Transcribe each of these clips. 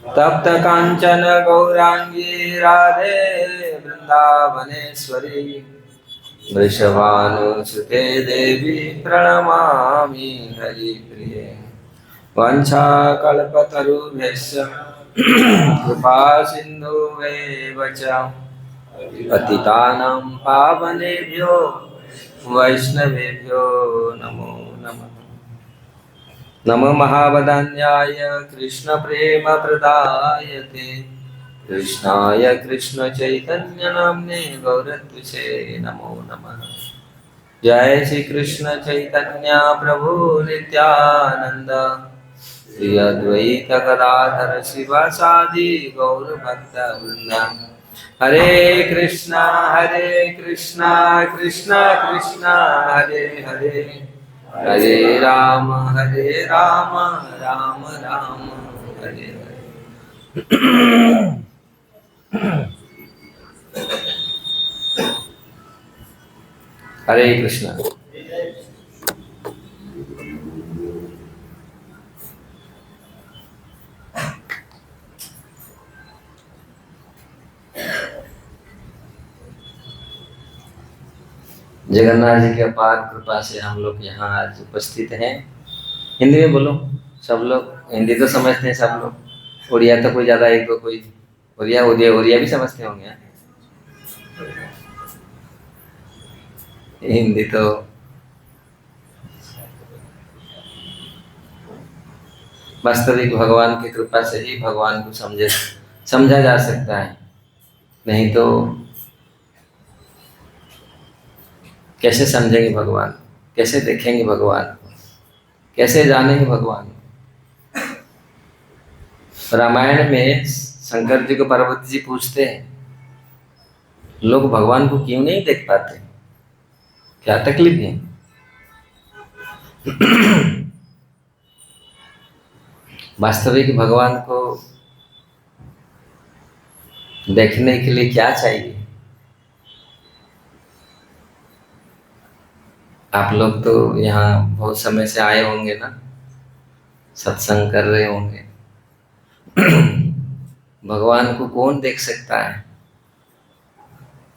तप्त कांचन गौरांगी राधे वृंदावनेश्वरी वृषभानुसुते देवी प्रणमामि हरिप्रिये वंशाकल्पतरुभ्यश्च कृपा सिन्धुभ्येव च पतितानां पावनेभ्यो वैष्णवेभ्यो नमो नमः। नमो महावदान्याय कृष्णप्रेमप्रदायते कृष्णाय कृष्णचैतन्यनाम्ने गौरत्विषे नमो नमः। जय श्री कृष्ण चैतन्य प्रभु नित्यानंद श्री अद्वैत गदाधर शिवासादि गौर भक्त वृंद। हरे कृष्णा कृष्णा कृष्णा हरे हरे हरे राम राम राम हरे हरे। हरे कृष्णा। जगन्नाथ जी की अपार कृपा से हम लोग यहाँ आज उपस्थित हैं। हिंदी में बोलो, सब लोग हिंदी तो समझते हैं सब लोग। उड़िया तो कोई ज़्यादा, एक दो कोई उड़िया उड़िया उड़िया भी समझते होंगे। हिंदी तो वास्तविक भगवान की कृपा से ही भगवान को समझा जा सकता है, नहीं तो कैसे समझेंगे भगवान, कैसे देखेंगे भगवान को, कैसे जानेंगे भगवान। रामायण में शंकर जी को पार्वती जी पूछते हैं, लोग भगवान को क्यों नहीं देख पाते, क्या तकलीफ है? वास्तविक भगवान को देखने के लिए क्या चाहिए? आप लोग तो यहाँ बहुत समय से आए होंगे ना, सत्संग कर रहे होंगे। भगवान को कौन देख सकता है?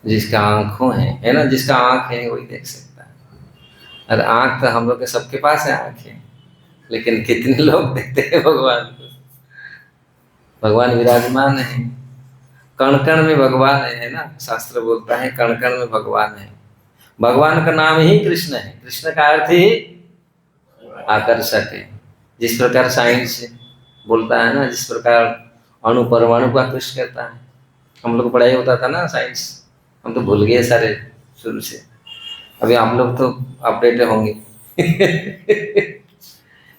जिसका आंखों है ना, जिसका आंख है वही देख सकता है। और आंख तो हम लोग के सबके पास है, आंख है, लेकिन कितने लोग देखते हैं भगवान को? भगवान विराजमान है, कण कण में भगवान है ना। शास्त्र बोलता है कण कण में भगवान है। भगवान का नाम ही कृष्ण है। कृष्ण का अर्थ ही आकर्षक है। जिस प्रकार साइंस बोलता है ना, जिस प्रकार अणु परमाणु को आकर्षित करता है। हम लोग को पढ़ाई होता था ना साइंस, हम तो भूल गए सारे शुरू से। अभी आप लोग तो अपडेट होंगे।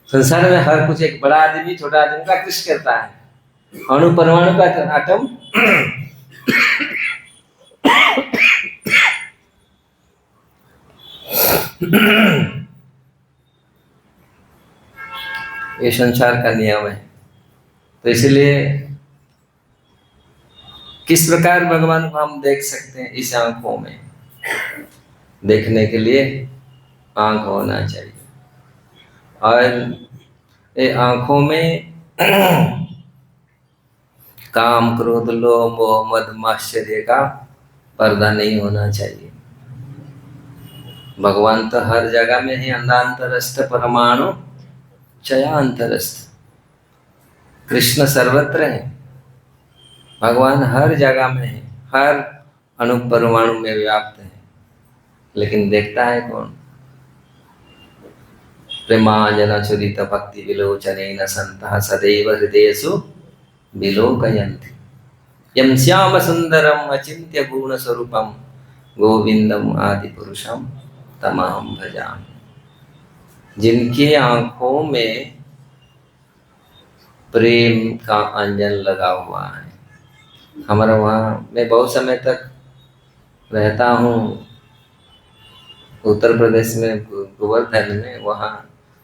संसार में हर कुछ, एक बड़ा आदमी छोटा आदमी का आकर्षित करता है। अणु परमाणु का आटम ये संसार का नियम है। तो इसलिए किस प्रकार भगवान को हम देख सकते हैं? इस आंखों में देखने के लिए आंख होना चाहिए, और ये आंखों में काम क्रोध लोभ मोह मद माश्चर्य का पर्दा नहीं होना चाहिए। भगवान तो हर जगह में है। अंधांतरस्थ परमाणु चयांतरस्थ, कृष्ण सर्वत्र है। भगवान हर जगह में है, हर अणु परमाणु में व्याप्त है, लेकिन देखता है कौन? प्रेमांजन चुरित भक्ति विलोचनेन संतः सदैव हृदयेषु विलोकयन्ति यं श्याम सुंदरम अचिंत्य गुण स्वरूपम गोविंदम आदि पुरुषम तमहं भजामि। जिनकी आंखों में प्रेम का अंजन लगा हुआ है। हमारा वहाँ, मैं बहुत समय तक रहता हूँ उत्तर प्रदेश में, गोवर्धन में।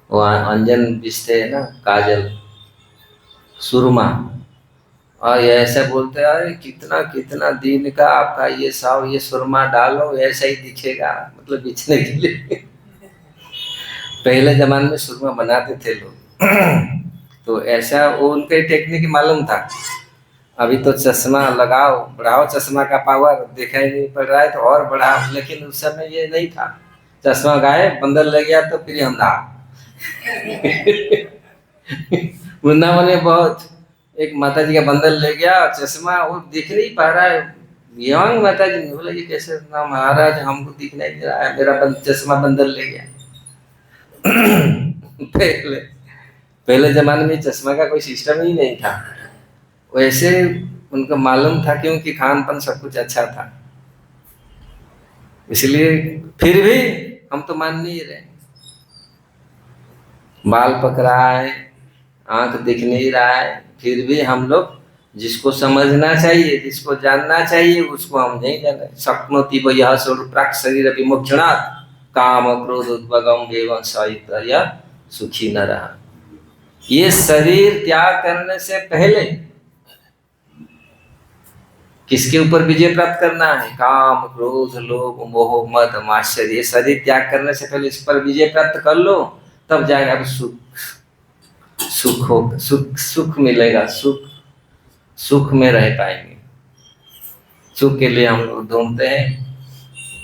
वहाँ अंजन बिछते है ना, काजल सुरमा, और ये ऐसा बोलते हैं, अरे कितना कितना दिन का आपका ये साव, ये सुरमा डालो ऐसा ही दिखेगा, मतलब बिछने के लिए। पहले जमाने में सुरमा बनाते थे लोग। तो ऐसा वो उनके टेक्निक मालूम था। अभी तो चश्मा लगाओ, बढ़ाओ चश्मा का पावर, दिखाई नहीं पड़ रहा है तो और बढ़ाओ, लेकिन उस समय ये नहीं था। चश्मा गाये, बंदर लग गया तो फिर अंधा। वृंदावन में बहुत, एक माता जी का बंदर ले गया, चश्मा वो दिख नहीं पा रहा है। यंग माता जी ने बोला ये कैसे ना महाराज, हमको दिख नहीं दे रहा है, मेरा चश्मा बंदर ले गया। पहले पहले जमाने में चश्मा का कोई सिस्टम ही नहीं था। वैसे उनको मालूम था क्योंकि खान पान सब कुछ अच्छा था, इसलिए फिर भी हम तो मान नहीं रहे। बाल पकड़ा है, आंख दिख नहीं रहा है, फिर भी हम लोग जिसको समझना चाहिए, जिसको जानना चाहिए, उसको हम नहीं जाने। शक्नोति यह स्वरूप प्राक शरीर विमोक्षणात् काम क्रोध उद्भगम एवं सहित सुखी न रहा। ये शरीर त्याग करने से पहले किसके ऊपर विजय प्राप्त करना है? काम क्रोध लोभ मोह मद मात्सर्य। ये शरीर त्याग करने से पहले इस पर विजय प्राप्त कर लो, तब जाएगा सुख। सुख हो, सुख सुख मिलेगा, सुख सुख में रह पाएंगे। सुख के लिए हम लोग ढूंढते हैं।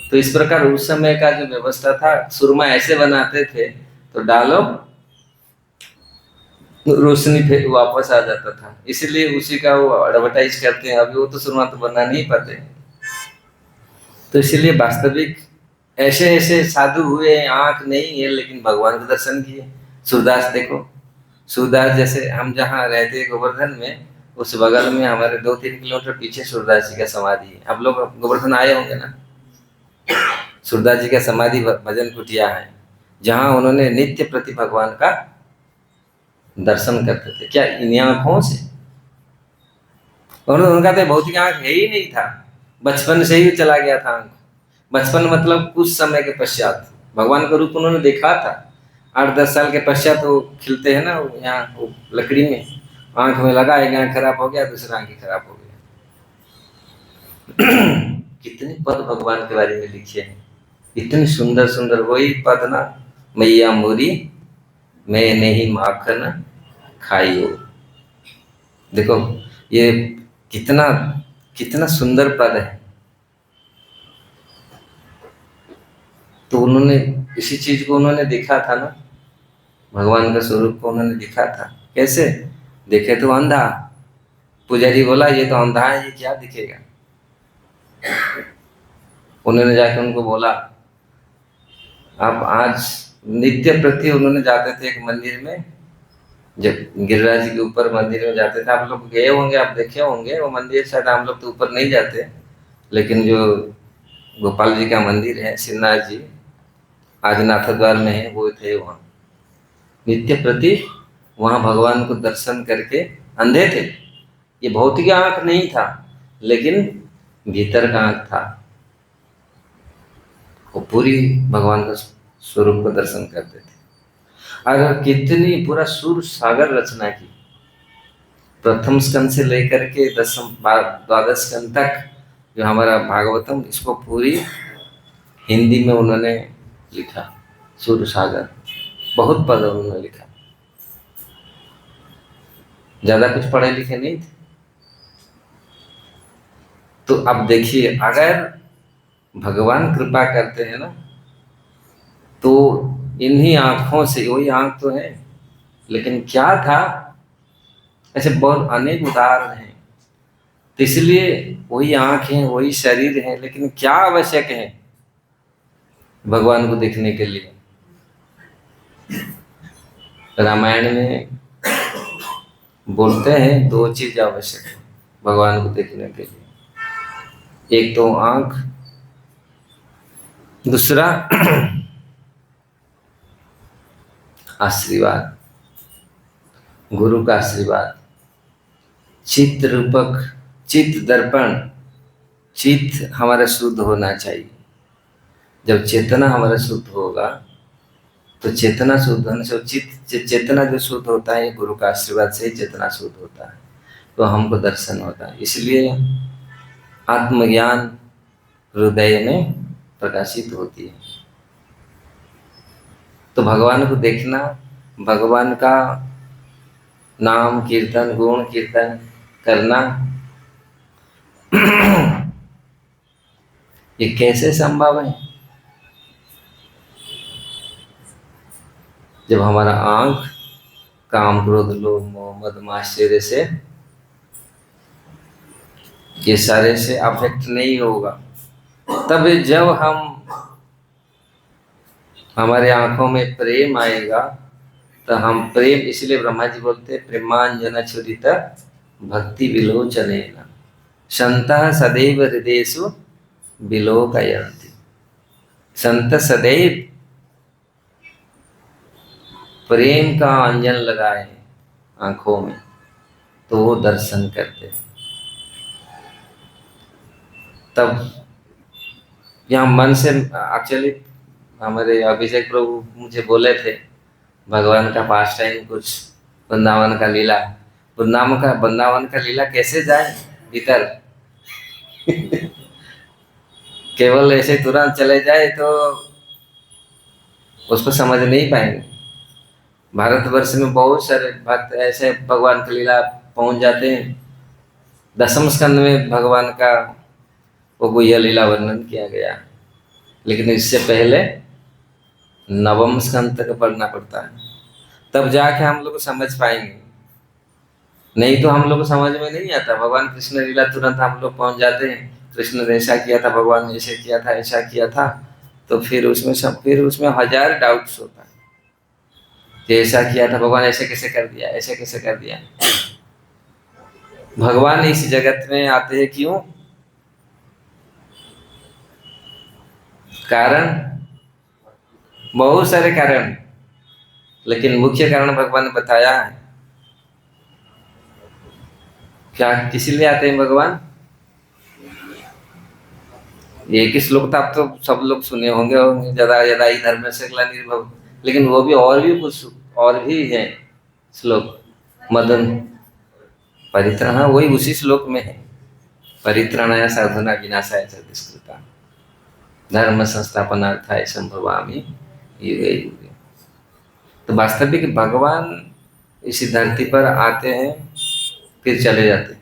तो इस प्रकार उस समय का जो व्यवस्था था, सुरमा ऐसे बनाते थे तो डालो रोशनी फिर वापस आ जाता था, इसलिए उसी का वो एडवर्टाइज करते हैं। अभी वो तो सुरमा तो बना नहीं पाते। तो इसलिए वास्तविक ऐसे ऐसे साधु हुए, आंख नहीं है लेकिन भगवान के दर्शन किए। सूरदास देखो, सूरदास जैसे हम जहाँ रहते गोवर्धन में, उस बगल में हमारे 2-3 किलोमीटर पीछे सूरदास जी का समाधि है। आप लोग गोवर्धन आए होंगे ना? सूरदास जी का समाधि भजन कुटिया है, जहाँ उन्होंने नित्य प्रति भगवान का दर्शन करते थे। क्या इन आंखों से? उनका तो भौतिक आंख है ही नहीं था, बचपन से ही चला गया था आंख। बचपन मतलब कुछ समय के पश्चात भगवान का रूप उन्होंने देखा था। 8-10 साल के पश्चात वो खिलते हैं ना, वो यहाँ वो लकड़ी में आंख में लगा, एक आंख खराब हो गया, दूसरा आंख खराब हो गया। कितने पद भगवान के बारे में लिखे हैं, इतनी सुंदर सुंदर। वही पद ना, मैया मोरी मैं नहीं माखन खाइयो। देखो ये कितना कितना सुंदर पद है। तो उन्होंने इसी चीज को उन्होंने देखा था ना, भगवान का स्वरूप को उन्होंने देखा था। कैसे देखे? तो अंधा। पुजारी बोला ये तो अंधा है, ये क्या दिखेगा? उन्होंने जाकर उनको बोला, आप आज नित्य प्रति उन्होंने जाते थे एक मंदिर में, जब गिरिराज जी के ऊपर मंदिर में जाते थे। आप लोग गए होंगे, आप देखे होंगे वो मंदिर। शायद हम लोग तो ऊपर नहीं जाते, लेकिन जो गोपाल जी का मंदिर है, श्रीनाथ जी आज नाथ द्वार में है, वो थे वहाँ नित्य प्रति। वहाँ भगवान को दर्शन करके अंधे थे। ये भौतिक आंख नहीं था, लेकिन भीतर का आंख था। वो पूरी भगवान का स्वरूप को दर्शन करते थे। अगर कितनी पूरा सूर सागर रचना की, प्रथम स्कंद से लेकर के 10-12 स्कंद तक जो हमारा भागवतम, इसको पूरी हिंदी में उन्होंने लिखा। सूर सागर बहुत पद उन्होंने लिखा, ज्यादा कुछ पढ़े लिखे नहीं थे। तो अब देखिए, अगर भगवान कृपा करते हैं ना, तो इन्हीं आंखों से, वही आंख तो है, लेकिन क्या था, ऐसे बहुत अनेक उदाहरण हैं। तो इसलिए वही आंख है, वही शरीर है, लेकिन क्या आवश्यक है भगवान को देखने के लिए? रामायण में बोलते हैं 2 चीज आवश्यक है भगवान को देखने के लिए। एक तो आंख, दूसरा आशीर्वाद, गुरु का आशीर्वाद। चित्त रूपक, चित्त दर्पण, चित्त हमारा शुद्ध होना चाहिए। जब चेतना हमारा शुद्ध होगा, तो चेतना शुद्ध होने से चित्त, चेतना जो शुद्ध होता है, गुरु का आशीर्वाद से ही चेतना शुद्ध होता है, तो हमको दर्शन होता है। इसलिए आत्मज्ञान हृदय में प्रकाशित होती है। तो भगवान को देखना, भगवान का नाम कीर्तन गुण कीर्तन करना, ये कैसे संभव है? जब हमारा आंख काम क्रोध लोभ मोह मद माश्चर्य से, ये सारे से अफेक्ट नहीं होगा, तब जब हम हमारे आंखों में प्रेम आएगा, तो हम प्रेम, इसलिए ब्रह्मा जी बोलते हैं प्रेमांजन छुरित भक्ति विलोचनेन संतः सदैव हृदयेषु विलोकयन्ति। संत सदैव प्रेम का अंजन लगाए आंखों में, तो वो दर्शन करते हैं। तब यहाँ मन से एक्चुअली हमारे अभिषेक प्रभु मुझे बोले थे भगवान का पास टाइम कुछ वृंदावन का लीला, वृंदावन का लीला कैसे जाए भीतर केवल ऐसे तुरंत चले जाए तो उसको समझ नहीं पाएंगे। भारतवर्ष में बहुत सारे भक्त ऐसे भगवान की लीला पहुंच जाते हैं। दसम स्कंद में भगवान का वो गुह्य लीला वर्णन किया गया, लेकिन इससे पहले नवम स्कंद तक पढ़ना पड़ता है, तब जाके हम लोग समझ पाएंगे। नहीं तो हम लोग को समझ में नहीं आता। भगवान कृष्ण लीला तुरंत हम लोग पहुंच जाते हैं, कृष्ण ने ऐसा किया था, भगवान ने ऐसे किया था, ऐसा किया था, तो फिर उसमें हजार डाउट्स होता है कि ऐसा किया था भगवान, ऐसे कैसे कर दिया, ऐसे कैसे कर दिया। भगवान इस जगत में आते हैं क्यों? कारण बहुत सारे कारण, लेकिन मुख्य कारण भगवान ने बताया है। क्या किस लिए आते हैं भगवान? एक ही श्लोक था, आप तो सब लोग सुने होंगे जदा यदा ही धर्म से ग्लानिर्भव, लेकिन वो भी और भी कुछ और भी है श्लोक। मदन परित्राण, वही उसी श्लोक में है, परित्राणाय साधुना विनाशाय च दुष्कृता धर्म संस्थापनार्थाय संभवामि युगे युगे। तो वास्तविक भगवान इसी धरती पर आते हैं फिर चले जाते हैं।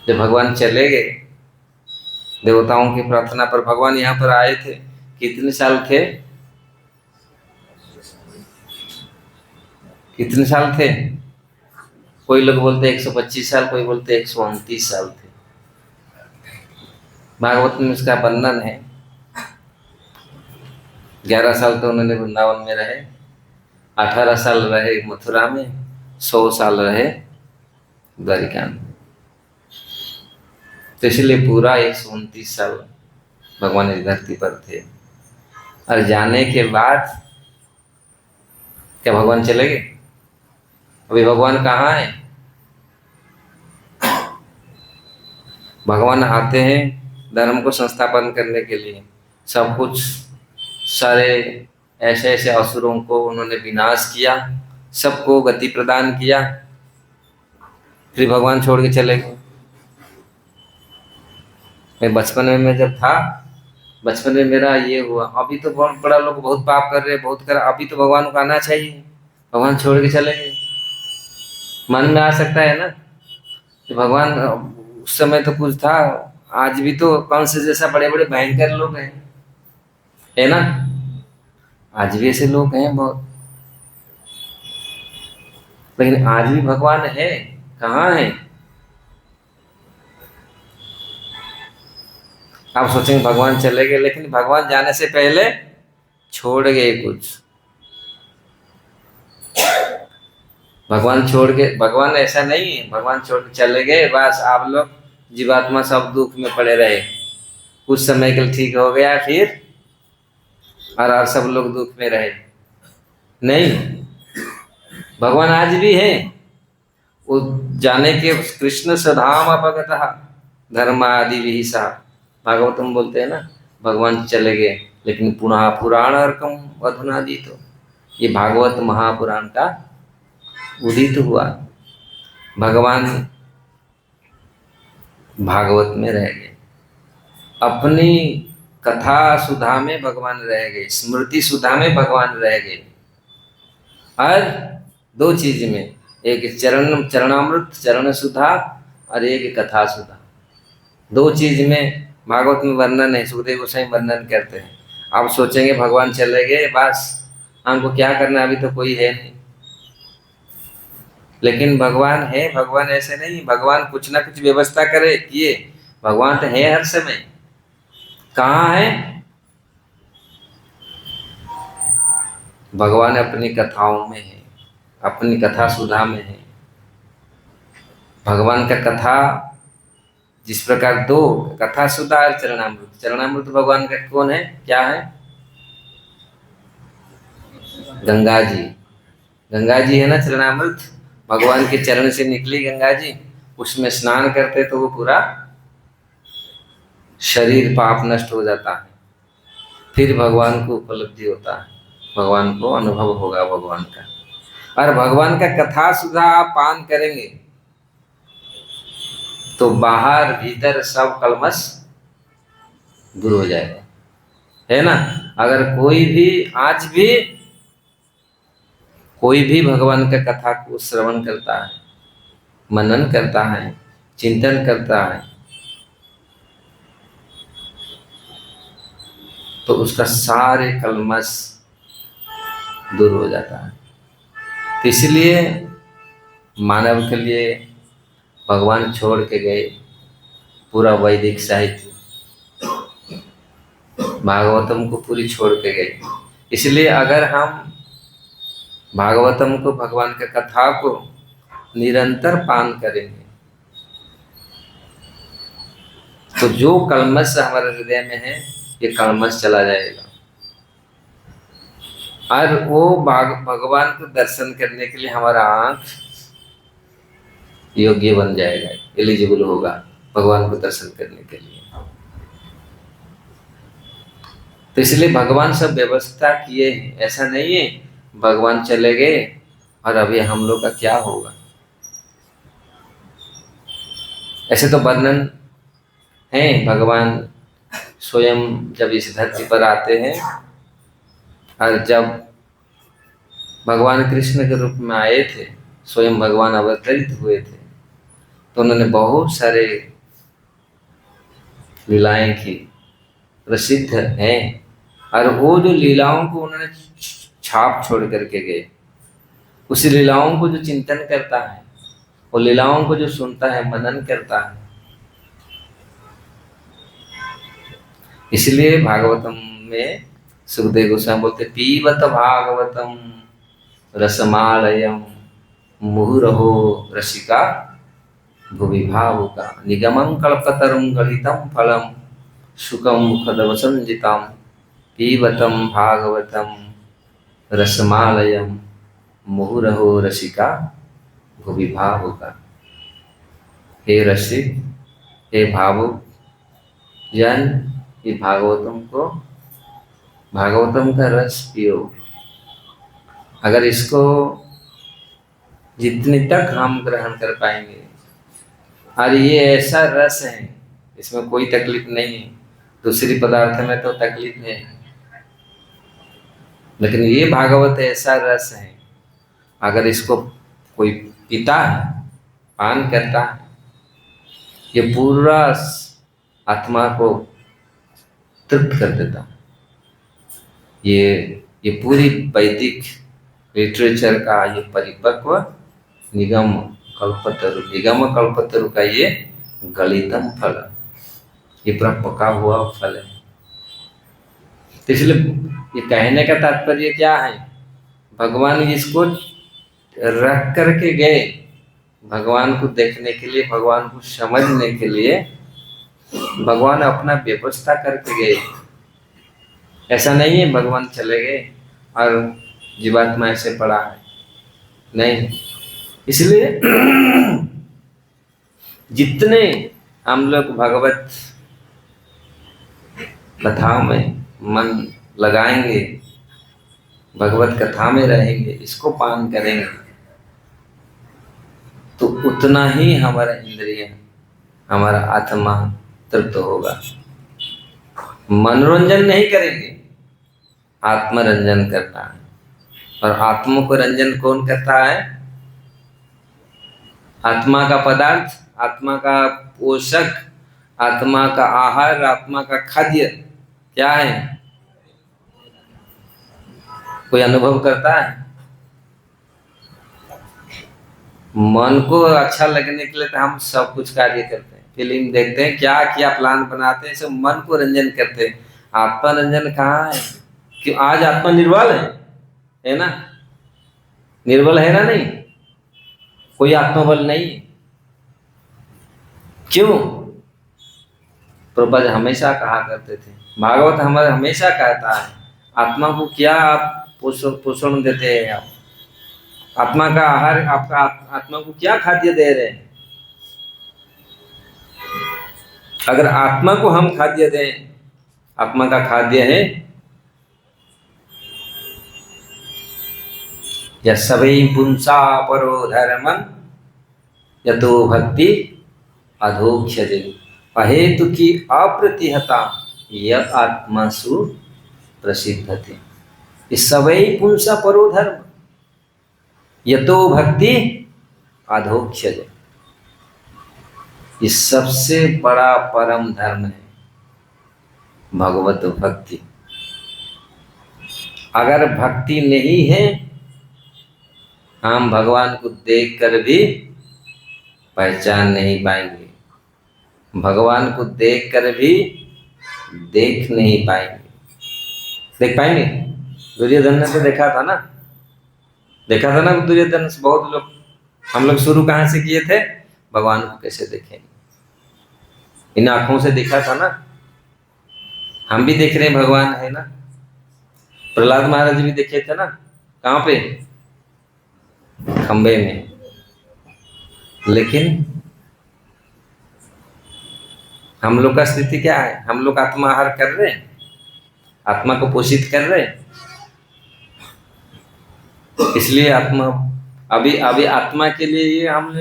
जब भगवान चले गए, देवताओं की प्रार्थना पर भगवान यहाँ पर आए थे, कितने साल थे? कितने साल थे? कोई लोग बोलते 125 साल, कोई बोलते 129 साल थे। भागवत में इसका वर्णन है। 11 साल तो उन्होंने वृंदावन में रहे, 18 साल रहे मथुरा में, 100 साल रहे द्वारिका में। तो इसलिए पूरा 129 साल भगवान इस धरती पर थे। और जाने के बाद क्या भगवान चले गए? अभी भगवान कहाँ है? भगवान आते हैं धर्म को संस्थापन करने के लिए। सब कुछ सारे ऐसे ऐसे असुरों को उन्होंने विनाश किया, सबको गति प्रदान किया, फिर भगवान छोड़ के चले गए। मैं बचपन में मैं जब था, बचपन में मेरा ये हुआ, अभी तो बहुत बड़ा लोग बहुत पाप कर रहे हैं, बहुत कर, अभी तो भगवान को आना चाहिए, भगवान छोड़ के चले गए। मन में आ सकता है ना कि भगवान उस समय तो कुछ था, आज भी तो कंस जैसा बड़े बड़े भयंकर लोग हैं, है ना? आज भी ऐसे लोग हैं बहुत, लेकिन आज भी भगवान है। कहाँ है? आप सोचेंगे भगवान चले गए, लेकिन भगवान जाने से पहले छोड़ गए कुछ। भगवान छोड़ के, भगवान ऐसा नहीं है भगवान छोड़ के चले गए बस आप लोग जीवात्मा सब दुख में पड़े रहे, कुछ समय के लिए ठीक हो गया फिर और सब लोग दुख में रहे। नहीं, भगवान आज भी है। वो जाने के कृष्ण सधाम अपगत धर्म आदि विहिसा, भागवतम बोलते हैं ना, भगवान चले गए लेकिन पुनः पुराण अर्कम अधुना दी। तो ये भागवत महापुराण का उदित हुआ। भगवान भागवत में रह गए, अपनी कथा सुधा में भगवान रह गए, स्मृति सुधा में भगवान रह गए। और दो चीज में, एक चरणामृत चरण सुधा और एक कथा सुधा। दो चीज में भागवत में वर्णन है, सुखदेव गोस्वामी वर्णन करते हैं। आप सोचेंगे भगवान चले गए बस, हमको क्या करना, अभी तो कोई है नहीं। लेकिन भगवान है, भगवान ऐसे नहीं, भगवान कुछ ना कुछ व्यवस्था करे किए। भगवान तो है हर समय। कहाँ है भगवान? अपनी कथाओं में है, अपनी कथा सुधा में है। भगवान का कथा जिस प्रकार दो, कथा सुधा और चरणामृत। चरणामृत भगवान का कौन है, क्या है? गंगा जी। गंगा जी है ना चरणामृत। भगवान के चरण से निकली गंगा जी, उसमें स्नान करते तो वो पूरा शरीर पाप नष्ट हो जाता है, फिर भगवान को उपलब्धि होता है, भगवान को अनुभव होगा भगवान का। और भगवान का कथा सुधा आप पान करेंगे तो बाहर भीतर सब कलमश दूर हो जाएगा, है ना। अगर कोई भी आज भी कोई भी भगवान का कथा को श्रवण करता है, मनन करता है, चिंतन करता है, तो उसका सारे कलमश दूर हो जाता है। तो इसलिए मानव के लिए भगवान छोड़ के गए पूरा वैदिक साहित्य, भागवतम को पूरी छोड़ के गए। इसलिए अगर हम भागवतम को, भगवान के कथा को निरंतर पान करेंगे तो जो कलमश हमारे हृदय में है ये कलमश चला जाएगा, और वो भगवान को दर्शन करने के लिए हमारा आंख योग्य बन जाएगा, एलिजिबल होगा भगवान को दर्शन करने के लिए। तो इसलिए भगवान सब व्यवस्था किए हैं, ऐसा नहीं है भगवान चले गए और अभी हम लोग का क्या होगा। ऐसे तो वर्णन है, भगवान स्वयं जब इस धरती पर आते हैं, और जब भगवान कृष्ण के रूप में आए थे, स्वयं भगवान अवतरित हुए थे, तो उन्होंने बहुत सारे लीलाएं की, प्रसिद्ध हैं। और वो जो लीलाओं को उन्होंने छाप छोड़ करके गए, उसी लीलाओं को जो चिंतन करता है, वो लीलाओं को जो सुनता है, मनन करता है, इसलिए भागवतम में सुखदेव गोस्वामी बोलते पीबत भागवतम रसमालयम मुहुरहो रसिका भुवि भावुका निगमं कल्पतरुं गलितं फलं शुकं मुखदवसंजितं पीबतं भागवतं रसमालयं मुहुरहो रसिका भुवि भावुका। हे रसिक, हे भावुक जन, ये भागवतम का रस पियो। अगर इसको जितने तक हम ग्रहण कर पाएंगे, और ये ऐसा रस है इसमें कोई तकलीफ नहीं है, दूसरी पदार्थ में तो तकलीफ है, लेकिन ये भागवत ऐसा रस है, अगर इसको कोई पीता है, पान करता है, ये पूरा आत्मा को तृप्त कर देता। ये पूरी वैदिक लिटरेचर का ये परिपक्व निगम कल्पतरु का ये गलितम फल, ये पूरा पका हुआ फल है। तो इसलिए ये कहने का तात्पर्य क्या है, भगवान इसको रख करके गए, भगवान को देखने के लिए, भगवान को समझने के लिए भगवान अपना व्यवस्था करके गए। ऐसा नहीं है भगवान चले गए और जीवात्मा ऐसे पड़ा है, नहीं। इसलिए जितने हम लोग भगवत कथा में मन लगाएंगे, भगवत कथा में रहेंगे, इसको पान करेंगे, तो उतना ही हमारा इंद्रिय, हमारा आत्मा तृप्त होगा। मनोरंजन नहीं करेंगे, आत्मरंजन करना है। और आत्मा को रंजन कौन करता है? आत्मा का पदार्थ, आत्मा का पोषक, आत्मा का आहार, आत्मा का खाद्य क्या है? कोई अनुभव करता है? मन को अच्छा लगने के लिए तो हम सब कुछ कार्य करते हैं, फिल्म देखते हैं, क्या क्या प्लान बनाते हैं, सब मन को रंजन करते हैं। आत्मा रंजन कहाँ है? कि आज आत्मा निर्बल है ना? निर्बल है ना? नहीं, कोई आत्मबल नहीं है। क्यों? प्रभुपाद हमेशा कहा करते थे, भागवत हमारे हमेशा कहता है, आत्मा को क्या आप पोषण देते हैं? आप आत्मा का आहार, आपका आत्मा को क्या खाद्य दे रहे हैं? अगर आत्मा को हम खाद्य दें, आत्मा का खाद्य है या सवै पुंसा परो धर्मं यतो भक्ति अधोक्ष्यते अहेतु की अप्रतिहता यह आत्मासु प्रसिद्धते। इस सवै पुंसा परो धर्म यतो भक्ति अधोक्ष्यते, ये सबसे बड़ा परम धर्म है भगवत भक्ति। अगर भक्ति नहीं है, हम भगवान को देखकर भी पहचान नहीं पाएंगे, भगवान को देखकर भी देख नहीं पाएंगे। देख पाएंगे? दुर्योधन ने तो देखा था ना, देखा था ना दुर्योधन से। बहुत लोग, हम लोग शुरू कहाँ से किए थे? भगवान को कैसे देखेंगे, इन आंखों से देखा था ना। हम भी देख रहे हैं भगवान है ना। प्रहलाद महाराज भी देखे थे ना, कहाँ पे? खंबे में। लेकिन हम लोग का स्थिति क्या है? हम लोग आत्मा आहार कर रहे हैं, आत्मा को पोषित कर रहे हैं। इसलिए आत्मा अभी अभी आत्मा के लिए ये हम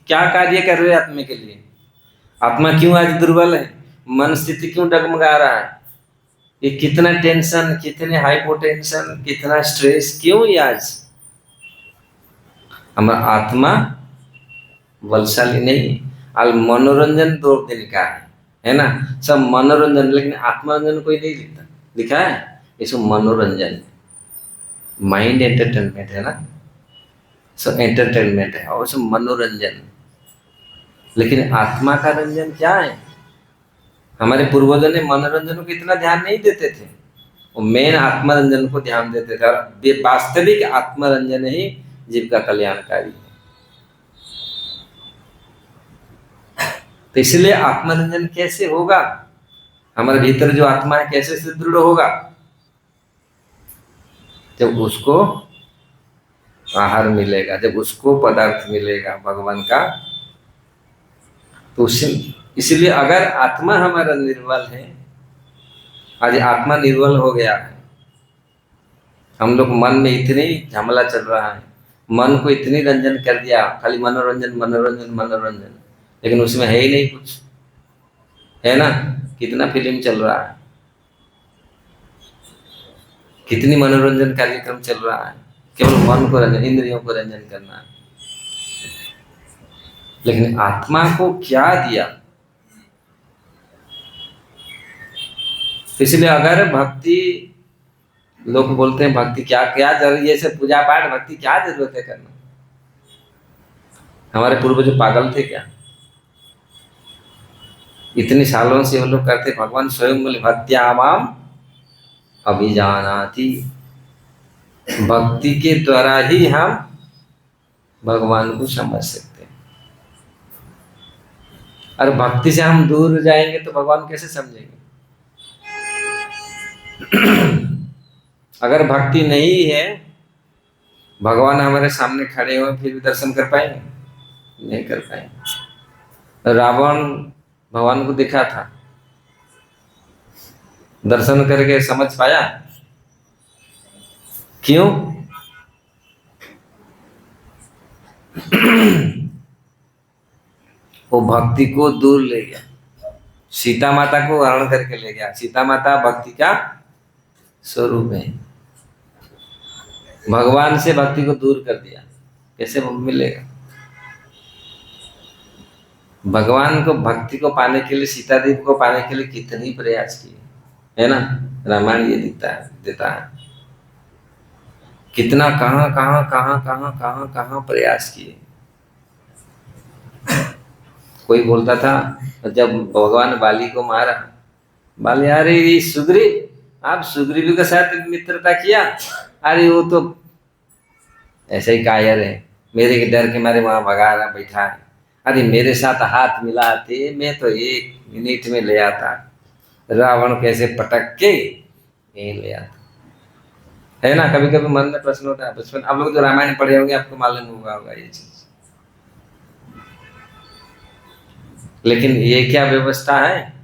क्या कार्य कर रहे हैं? आत्मा के लिए आत्मा क्यों आज दुर्बल है? मन स्थिति क्यों डगमगा रहा है? ये कितना टेंशन, कितने हाइपोटेंशन, कितना स्ट्रेस, क्यों ये आज? हमारा आत्मा बलशाली नहीं। आज मनोरंजन 2 दिन का है ना, सब मनोरंजन, लेकिन आत्मरंजन कोई नहीं लिखता, लिखा है? ये सब मनोरंजन, माइंड एंटरटेनमेंट है ना, सब एंटरटेनमेंट है और सब मनोरंजन। लेकिन आत्मा का रंजन क्या है? हमारे पूर्वजों ने मनोरंजन को इतना ध्यान नहीं देते थे, वो मेन आत्मरंजन को ध्यान देते थे। और वास्तविक आत्मरंजन ही जीव का कल्याणकारी है। तो इसलिए आत्मरंजन कैसे होगा? हमारे भीतर जो आत्मा है कैसे सुदृढ़ होगा? जब उसको आहार मिलेगा, जब उसको पदार्थ मिलेगा भगवान का। तो इसलिए अगर आत्मा हमारा निर्बल है, आज आत्मा निर्बल हो गया है, हम लोग मन में इतनी झमेला चल रहा है, मन को इतनी रंजन कर दिया, खाली मनोरंजन मनोरंजन मनोरंजन, लेकिन उसमें है ही नहीं कुछ, है ना? कितना फिल्म चल रहा है, कितनी मनोरंजन कार्यक्रम चल रहा है, केवल मन को रंजन, इंद्रियों को रंजन करना है। लेकिन आत्मा को क्या दिया? इसलिए अगर भक्ति, लोग बोलते हैं भक्ति क्या क्या जरूरी है, सब पूजा पाठ भक्ति क्या जरूरत है करना? हमारे पूर्वज पागल थे क्या? इतने सालों से वो लोग करते। भगवान स्वयं बोले भक्त्या माम अभिजानाति, भक्ति के द्वारा ही हम भगवान को समझ सकते हैं। और भक्ति से हम दूर जाएंगे तो भगवान कैसे समझेंगे? अगर भक्ति नहीं है, भगवान हमारे सामने खड़े हो फिर भी दर्शन कर पाएंगे? नहीं कर पाएंगे। रावण भगवान को दिखा था, दर्शन करके समझ पाया? क्यों? वो भक्ति को दूर ले गया, सीता माता को हरण करके ले गया। सीता माता भक्ति का स्वरूप है। भगवान से भक्ति को दूर कर दिया, कैसे मिलेगा? भगवान को भक्ति को पाने के लिए, सीता देवी को पाने के लिए कितनी प्रयास किए, है ना? रामायण ये देता है कितना कहाँ कहाँ कहाँ कहाँ कहाँ कहाँ प्रयास किए। कोई बोलता था जब भगवान बाली को मारा, बाली, अरे ये सुग्रीव, आप सुग्रीव के साथ मित्रता किया? अरे वो तो ऐसे ही कायर है, मेरे के डर के मारे वहां भगा रहा बैठा है। अरे मेरे साथ हाथ मिलाते मैं तो 1 मिनट में ले आता, रावण कैसे पटक के यही ले आता, है ना? कभी कभी मन में प्रश्न होता है बचपन, आप लोग जो रामायण पढ़े होंगे आपको मालूम होगा ये चीज। लेकिन ये क्या व्यवस्था है,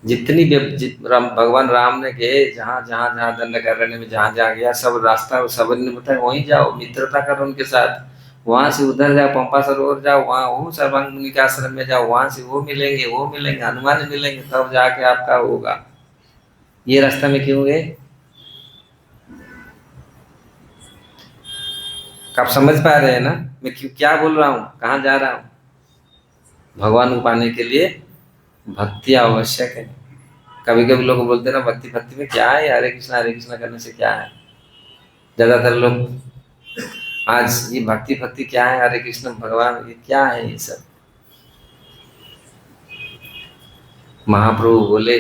जितनी भगवान राम ने कहे जहां जहां जहां दंड करने में जहां जहां गया, सब रास्ता सब ने बताया वहीं जाओ, मित्रता करो उनके साथ, वहां से उधर जाओ, पंपा सरोवर जाओ, वहां वो सर्वांग मुनि के आश्रम में जाओ, वहां से वो मिलेंगे हनुमान मिलेंगे, तब जाके आपका होगा। ये रास्ता में क्यों गए? आप समझ पा रहे हैं ना मैं क्यों क्या बोल रहा हूँ, कहाँ जा रहा हूँ? भगवान को पाने के लिए भक्ति आवश्यक है। कभी कभी लोग बोलते हैं ना भक्ति भक्ति में क्या है, हरे कृष्णा करने से क्या है? ज्यादातर लोग आज ये भक्ति भक्ति क्या है, हरे कृष्ण भगवान ये क्या है, ये सब। महाप्रभु बोले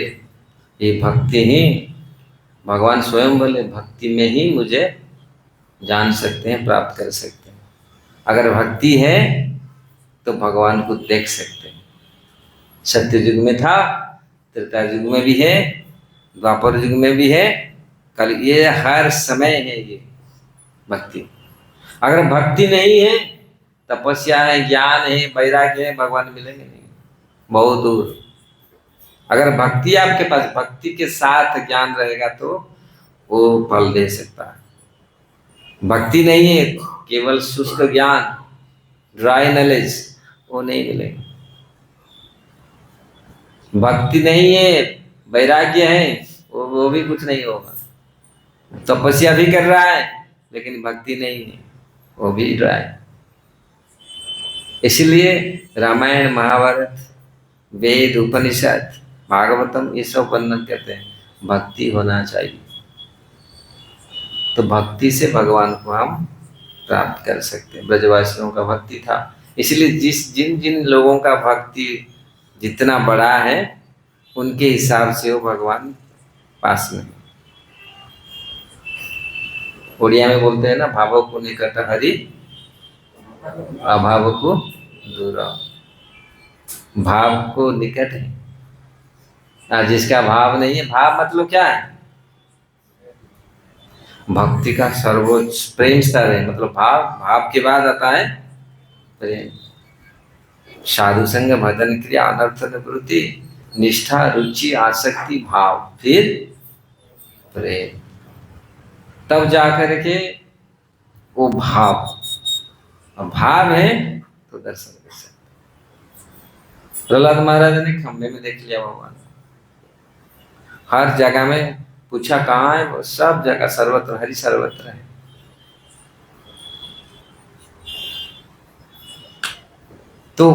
ये भक्ति ही, भगवान स्वयं बोले भक्ति में ही मुझे जान सकते हैं, प्राप्त कर सकते हैं। अगर भक्ति है तो भगवान को देख सकते हैं। सत्य युग में था, त्रेता युग में भी है, द्वापर युग में भी है, कल ये हर समय है ये भक्ति। अगर भक्ति नहीं है, तपस्या है, ज्ञान है, वैराग्य है, भगवान मिलेंगे नहीं, बहुत दूर। अगर भक्ति आपके पास, भक्ति के साथ ज्ञान रहेगा तो वो फल दे सकता है। भक्ति नहीं है, केवल शुष्क ज्ञान, ड्राई नॉलेज, वो नहीं मिलेगा। भक्ति नहीं है, वैराग्य है, वो भी कुछ नहीं होगा। तपस्या भी कर रहा है लेकिन भक्ति नहीं है, वो भी ड्राई। इसलिए रामायण, महाभारत, वेद, उपनिषद, भागवतम, ये सब वर्णन करते हैं भक्ति होना चाहिए। तो भक्ति से भगवान को हम प्राप्त कर सकते हैं। ब्रजवासियों का भक्ति था, इसलिए जिन जिन लोगों का भक्ति जितना बड़ा है उनके हिसाब से वो भगवान पास में। उड़िया में बोलते हैं ना, भाव को निकट हरि, अभाव को दूर। भाव को निकट है, जिसका भाव नहीं है, भाव मतलब क्या है? भक्ति का सर्वोच्च प्रेम स्तर है, मतलब भाव के बाद आता है प्रेम। साधु संग, भजन क्रिया, अनर्थ निवृत्ति, निष्ठा, रुचि, आसक्ति, भाव, फिर प्रेम, तब जाकर के वो भाव है तो दर्शन कर सकते। प्रहलाद महाराज ने खंबे में देख लिया भगवान, हर जगह में पूछा कहाँ है, वो सब जगह सर्वत्र हरि सर्वत्र है। तो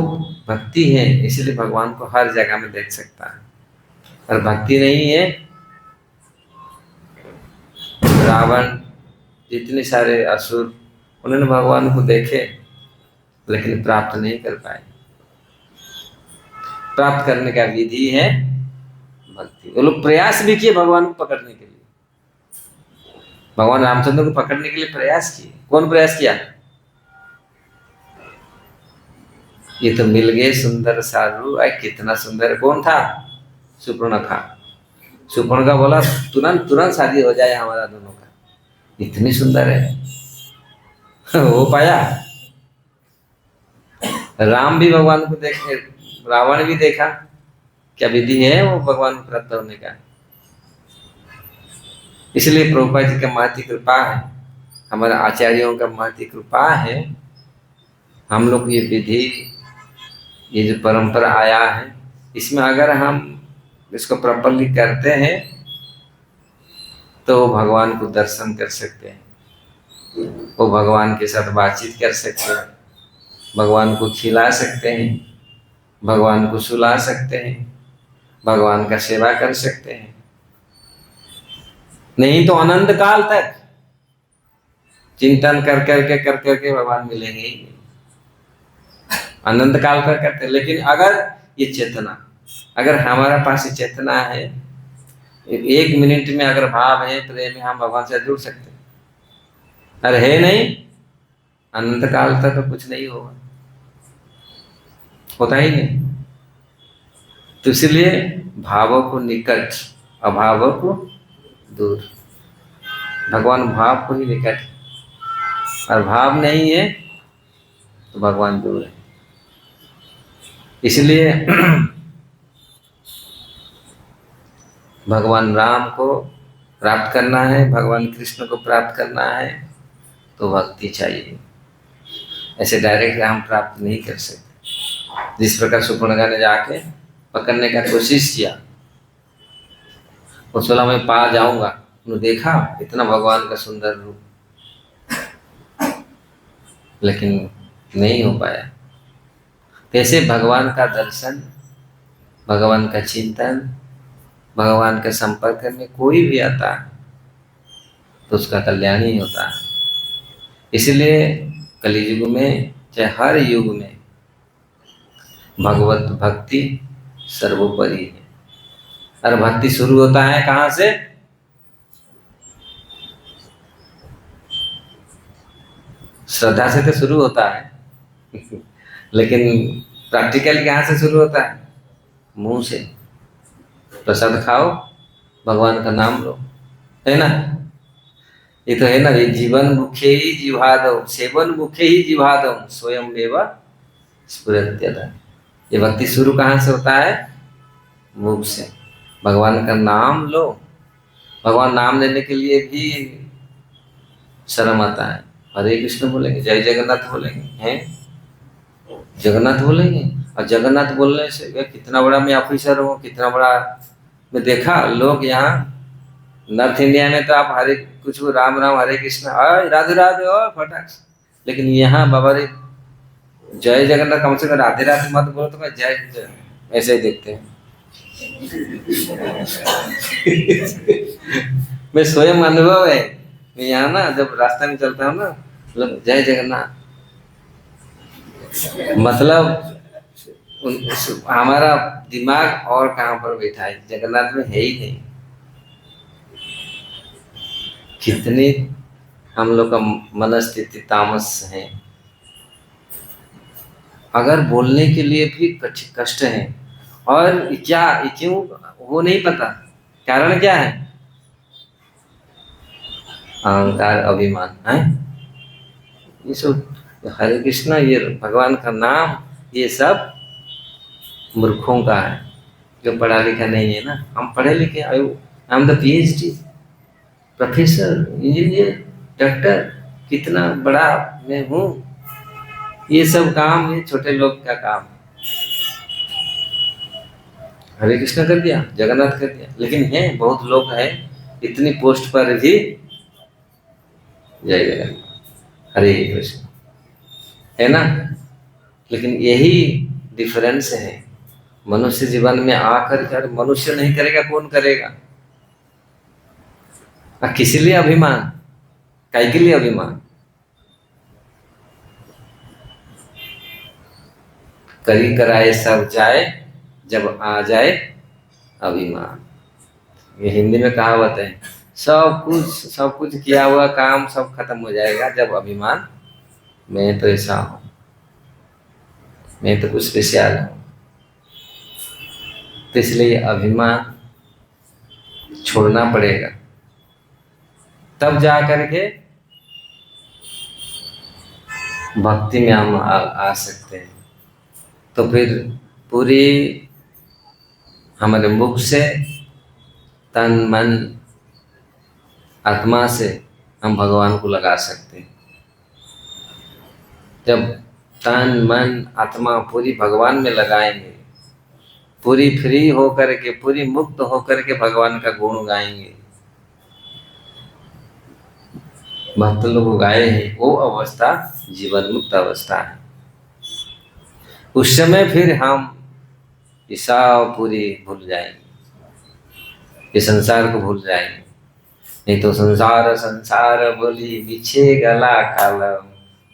भक्ति है इसलिए भगवान को हर जगह में देख सकता है। और भक्ति नहीं है, रावण, जितने सारे असुर, उन्होंने भगवान को देखे लेकिन प्राप्त नहीं कर पाए। प्राप्त करने का विधि है भक्ति। वो लोग प्रयास भी किए भगवान को पकड़ने के लिए, भगवान रामचंद्र को पकड़ने के लिए प्रयास किए। कौन प्रयास किया? ये तो मिल गए सुंदर सारू, कितना सुंदर। कौन था? सुपर्णखा। सुपर्णखा बोला तुरंत तुरंत शादी हो जाए हमारा दोनों का, इतनी सुंदर है। हो पाया? राम भी भगवान को देखे, रावण भी देखा, क्या विधि है वो भगवान को प्राप्त होने का? इसलिए प्रभुपाद जी का महती कृपा है, हमारे आचार्यों का महती कृपा है, हम लोग ये विधि, ये जो परंपरा आया है, इसमें अगर हम इसको प्रॉपरली करते हैं तो वो भगवान को दर्शन कर सकते हैं, वो भगवान के साथ बातचीत कर सकते हैं, भगवान को खिला सकते हैं, भगवान को सुला सकते हैं, भगवान का सेवा कर सकते हैं। नहीं तो अनंत काल तक चिंतन कर करके भगवान मिलेंगे ही नहीं, अनंत काल तक करते। लेकिन अगर ये चेतना, अगर हमारे पास ये चेतना है, एक मिनट में अगर भाव है, प्रेम है, हम भगवान से जुड़ सकते हैं। अरे है नहीं, अनंत काल तक तो कुछ नहीं होगा, होता ही नहीं। तो इसलिए भावों को निकट, अभावों को दूर। भगवान भाव को ही निकट, और भाव नहीं है तो भगवान दूर है। इसलिए भगवान राम को प्राप्त करना है, भगवान कृष्ण को प्राप्त करना है, तो भक्ति चाहिए। ऐसे डायरेक्ट हम प्राप्त नहीं कर सकते। जिस प्रकार सुपर्णखा ने जाके पकड़ने का कोशिश किया, उस बोला मैं पा जाऊंगा, उन्होंने देखा इतना भगवान का सुंदर रूप, लेकिन नहीं हो पाया। कैसे भगवान का दर्शन, भगवान का चिंतन, भगवान के संपर्क में कोई भी आता है तो उसका कल्याण ही होता है। इसलिए कलियुग में, चाहे हर युग में, भगवत भक्ति सर्वोपरि है। और भक्ति शुरू होता है कहाँ से? श्रद्धा से तो शुरू होता है लेकिन प्रैक्टिकल कहाँ से शुरू होता है? मुंह से। प्रसाद खाओ, भगवान का नाम लो, है ना? ये तो है ना, ये जीवन मुखे ही जिह्वादौ, सेवन मुखे ही जिह्वादौ, स्वयं एव स्फुरत्यतः। ये भक्ति शुरू कहाँ से होता है? मुख से। भगवान का नाम लो। भगवान नाम लेने के लिए भी शर्म आता है। हरे कृष्ण बोलेंगे, जय जगन्नाथ बोलेंगे, हैं जगन्नाथ बोलेंगे, और जगन्नाथ बोलने से कितना बड़ा मैं ऑफिसर हूँ, कितना बड़ा मैं देखा लोग यहाँ नॉर्थ इंडिया में तो आप हरे कुछ राम राम हरे कृष्ण राधे राधे और फटाक, लेकिन यहाँ बाबा रे जय जगन्नाथ, कम से कम राधे राधे मत बोलो तो मैं जय जय, ऐसे ही देखते हैं मैं स्वयं अनुभव है, मैं यहाँ ना जब रास्ते में चलता हूँ ना, मतलब जय जगन्नाथ, मतलब हमारा दिमाग और कहाँ पर बैठा है, जगन्नाथ में है ही नहीं। कितनी हम लोग का मनस्थिति तामस है। अगर बोलने के लिए भी कष्ट है, और क्या क्यों वो नहीं पता, कारण क्या है? अहंकार, अभिमान है। ये सब हरे कृष्णा, ये भगवान का नाम, ये सब मूर्खों का है, जो पढ़ा लिखा नहीं है ना। हम पढ़े लिखे, I am the PhD, professor, engineer, doctor, कितना बड़ा मैं हूँ, ये सब काम है छोटे लोग का काम। हरे कृष्ण कर दिया, जगन्नाथ कर दिया, लेकिन है बहुत लोग हैं इतनी पोस्ट पर भी जय जगन्नाथ हरे कृष्ण, है ना? लेकिन यही डिफरेंस है। मनुष्य जीवन में आकर कर मनुष्य नहीं करेगा, कौन करेगा? किसी लिए अभिमान, काय के लिए अभिमान? करी कराए सब जाए, जब आ जाए अभिमान। ये हिंदी में कहावत है, सब कुछ किया हुआ काम सब खत्म हो जाएगा जब अभिमान, मैं तो ऐसा हूं, मैं तो कुछ स्पेशल हूं। तो इसलिए अभिमान छोड़ना पड़ेगा, तब जा करके भक्ति में हम आ सकते हैं। तो फिर पूरी हमारे मुख से, तन मन आत्मा से हम भगवान को लगा सकते हैं। जब तन मन आत्मा पूरी भगवान में लगाएंगे, पूरी फ्री होकर के, पूरी मुक्त होकर के भगवान का गुण गाएंगे, महत्व लोग उगाए हैं, वो अवस्था जीवन मुक्त अवस्था है। उस समय फिर हम ये सब पूरी भूल जाएंगे, ये संसार को भूल जाएंगे। नहीं तो संसार संसार बोली पीछे गला कालम,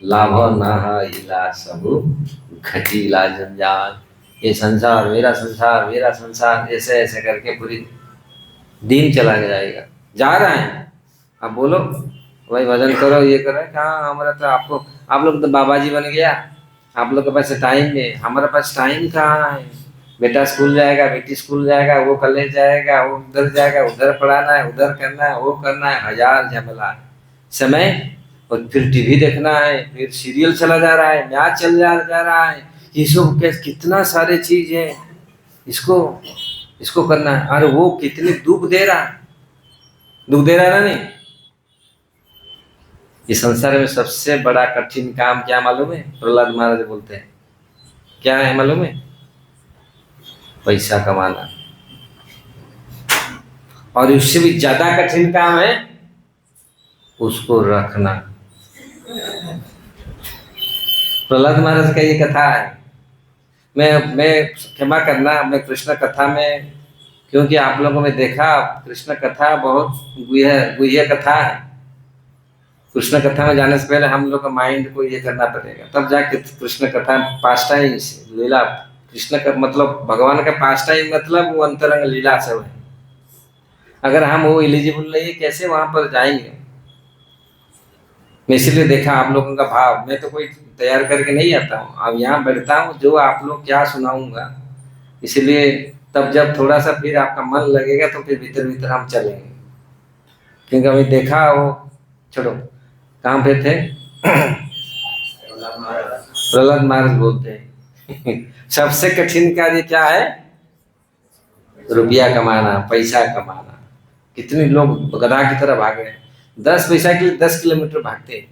लाभ न इला सबु घटीला जंजाल। ये संसार मेरा संसार ऐसे ऐसे करके पूरी दिन चला जाएगा। जा रहा है, अब बोलो भाई भजन करो, ये करो, कहाँ हमारा तो आपको, आप लोग तो बाबा जी बन गया, आप लोग के पास टाइम है, हमारे पास टाइम कहाँ है। बेटा स्कूल जाएगा, बेटी स्कूल जाएगा, वो कॉलेज जाएगा, वो उधर जाएगा, उधर पढ़ाना है, उधर करना है, वो करना है, हजार झमेला समय। और फिर टीवी देखना है, फिर सीरियल चला जा रहा है, मैच जा रहा है, ये सब कितना सारे चीज है, इसको इसको करना है। अरे वो कितनी दुख दे रहा है, दुख दे रहा है ना नहीं। इस संसार में सबसे बड़ा कठिन काम क्या मालूम है? प्रहलाद महाराज बोलते हैं, क्या है मालूम है? पैसा कमाना। और उससे भी ज्यादा कठिन काम है उसको रखना। प्रहलाद महाराज का ये कथा है। मैं क्षमा करना, मैं कृष्ण कथा में, क्योंकि आप लोगों ने देखा कृष्ण कथा बहुत गुह्य कथा है। कृष्ण कथा में जाने से पहले हम लोग का माइंड को ये करना पड़ेगा, तब जाके कृष्ण कथा पास टाइम लीला। कृष्ण का मतलब भगवान का पास टाइम मतलब वो अंतरंग लीला सब है। अगर हम वो एलिजिबल नहीं है, कैसे वहां पर जाएंगे? मैं इसलिए देखा आप लोगों का भाव, मैं तो कोई तैयार करके नहीं आता हूँ, अब यहाँ बैठता हूँ, जो आप लोग क्या सुनाऊंगा, इसलिए तब जब थोड़ा सा फिर आपका मन लगेगा तो फिर भीतर भीतर हम चलेंगे। क्योंकि अभी देखा वो, छोड़ो, कहाँ पे थे? प्रहलाद महाराज बोलते हैं सबसे कठिन कार्य क्या है? रुपया कमाना, पैसा कमाना। कितने लोग गधा की तरह भाग रहे हैं, 10 पैसा के लिए 10 किलोमीटर भागते हैं।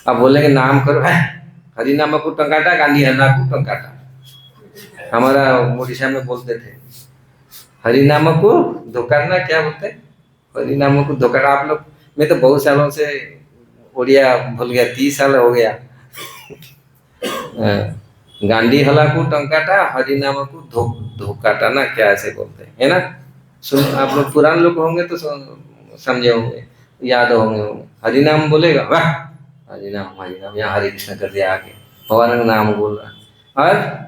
अब बोलेंगे नाम करो, है हरि नाम को टंकाटा, गांधी हरना को टंकाटा। हमारा ओडिशा में बोलते थे हरि नाम को धोकारना, क्या बोलते? हरि नाम को धोकाटा। आप लोग, मैं तो बहुत सालों से उड़िया भूल गया, 30 साल हो गया। गांधी हला को टंकाटा, हरि नाम को धोकाटा ना, क्या ऐसे बोलते हैं, है ना? सुन, आप लोग पुराने लोग होंगे तो समझे होंगे, याद होंगे। हरि नाम बोलेगा, वाह हरि नाम, यहाँ हरे कृष्ण कर दिया आगे, भगवान का नाम बोल रहा। और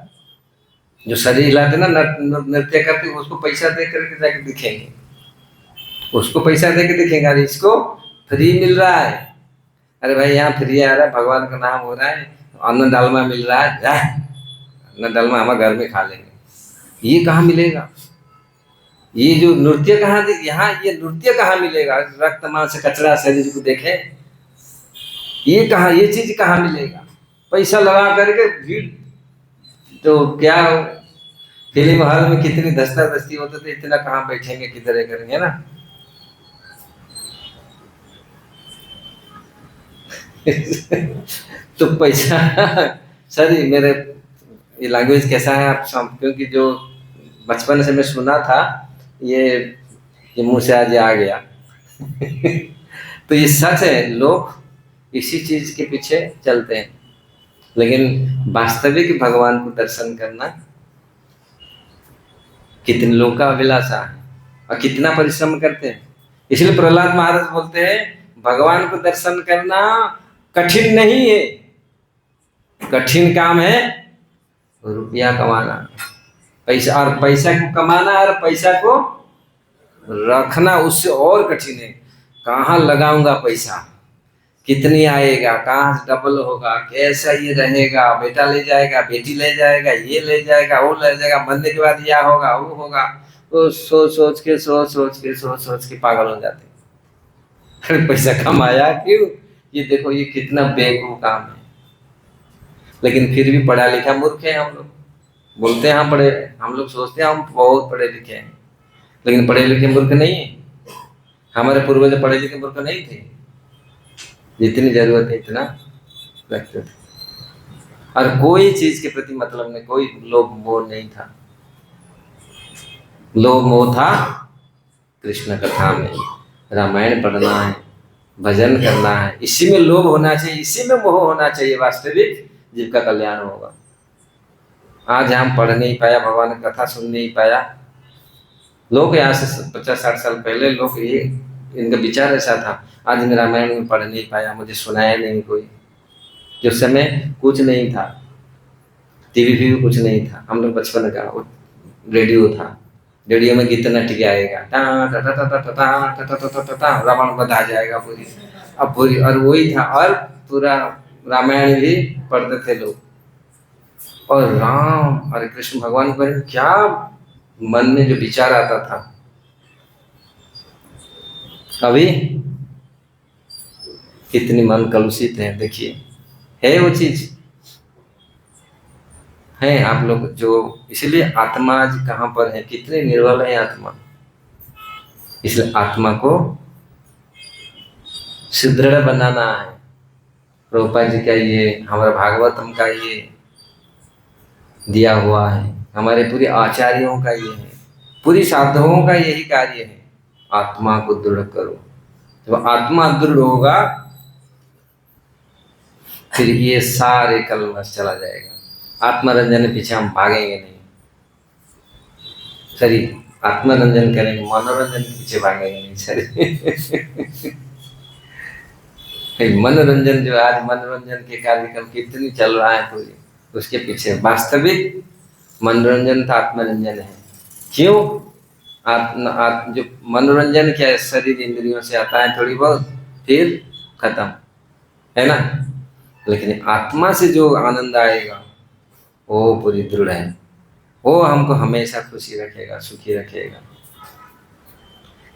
जो शरीर हिलाते ना, नृत्य करते, उसको पैसा दे करके जाके दिखेंगे, उसको पैसा दे के दिखेंगे। अरे इसको फ्री मिल रहा है, अरे भाई यहाँ फ्री आ रहा है, भगवान का नाम हो रहा है, अन्न डालमा मिल रहा है, अन्न डालमा हम घर में खा लेंगे। ये कहाँ मिलेगा? ये जो नृत्य कहाँ, यहाँ ये नृत्य कहाँ मिलेगा? रक्त मांस कचरा शरीर को देखे, ये कहाँ, ये चीज कहाँ मिलेगा? पैसा लगा करके भीड़, तो क्या फिल्म हॉल में कितनी दस्ता दस्ती होते थे, इतना कहाँ बैठेंगे, किधर करेंगे ना। तो पैसा सर, मेरे ये लैंग्वेज कैसा है आप सब, क्योंकि जो बचपन से मैं सुना था, ये मुंह से आज आ गया। तो ये सच है, लोग इसी चीज के पीछे चलते हैं, लेकिन वास्तविक भगवान को दर्शन करना कितने लोग का अभिलाषा है और कितना परिश्रम करते हैं। इसलिए प्रहलाद महाराज बोलते हैं भगवान को दर्शन करना कठिन नहीं है, कठिन काम है रुपया कमाना, पैसा, और पैसा को कमाना और पैसा को रखना उससे और कठिन है। कहाँ लगाऊंगा पैसा, कितनी आएगा, कहाँ से डबल होगा, कैसा ये रहेगा, बेटा ले जाएगा, बेटी ले जाएगा, ये ले जाएगा, वो ले जाएगा, मरने के बाद यह होगा, वो होगा, तो सोच के पागल हो जाते। अरे पैसा कमाया क्यों? ये देखो ये कितना बेवकूफ काम है। लेकिन फिर भी पढ़ा लिखा मूर्ख है हम लोग, बोलते हैं हम पढ़े, हम लोग सोचते हैं हम बहुत पढ़े लिखे हैं, लेकिन पढ़े लिखे मूर्ख नहीं है। हमारे पूर्वज पढ़े लिखे मूर्ख नहीं थे, जितनी जरूरत है इतना रखते थे, और कोई चीज के प्रति मतलब में कोई लोभ मोह नहीं था। लोभ मोह था कृष्ण कथा में, रामायण पढ़ना है, भजन करना है, इसी में लोभ होना चाहिए, इसी में मोह होना चाहिए, वास्तविक जीव का कल्याण होगा। आज हम पढ़ नहीं पाया, भगवान की कथा सुन नहीं पाया, लोग यहाँ से 50-60 साल पहले लोग ये इनका विचार ऐसा था, आज मैं रामायण में पढ़ नहीं पाया, मुझे सुनाया नहीं कोई। जो समय कुछ नहीं था, टीवी भी कुछ नहीं था, हम लोग बचपन का रेडियो था, रेडियो में गीत नट आएगा, टा टा टा टा टा टा टा टा टा टा टा, रावण वध आ जाएगा पूरी, अब पूरी, और वही था, और पूरा रामायण भी पढ़ते थे लोग, और राम और कृष्ण भगवान पर क्या मन में जो विचार आता था। अभी कितनी मन कलुषित है, देखिए, है वो चीज है आप लोग जो, इसलिए आत्मा आज कहाँ पर है, कितने निर्बल है आत्मा, इसलिए आत्मा को सुदृढ़ बनाना है। प्रभुपाद जी का ये, हमारा भागवतम का ये दिया हुआ है, हमारे पूरे आचार्यों का ये है, पूरी साधुओं का यही कार्य है, आत्मा को दृढ़ करो। जब आत्मा दृढ़ होगा फिर ये सारे कलमश चला जाएगा। आत्मरंजन के पीछे हम भागेंगे नहीं, सरी आत्मरंजन करेंगे, मनोरंजन के पीछे भागेंगे नहीं, सरी मनोरंजन जो आज मनोरंजन के कार्यक्रम कितनी चल रहा है पूरी, उसके पीछे वास्तविक मनोरंजन था आत्मरंजन है। क्यों? जो मनोरंजन क्या है, शरीर इंद्रियों से आता है थोड़ी बहुत, फिर खत्म, है ना। लेकिन आत्मा से जो आनंद आएगा वो पूरी दृढ़ है, वो हमको हमेशा खुशी रखेगा, सुखी रखेगा।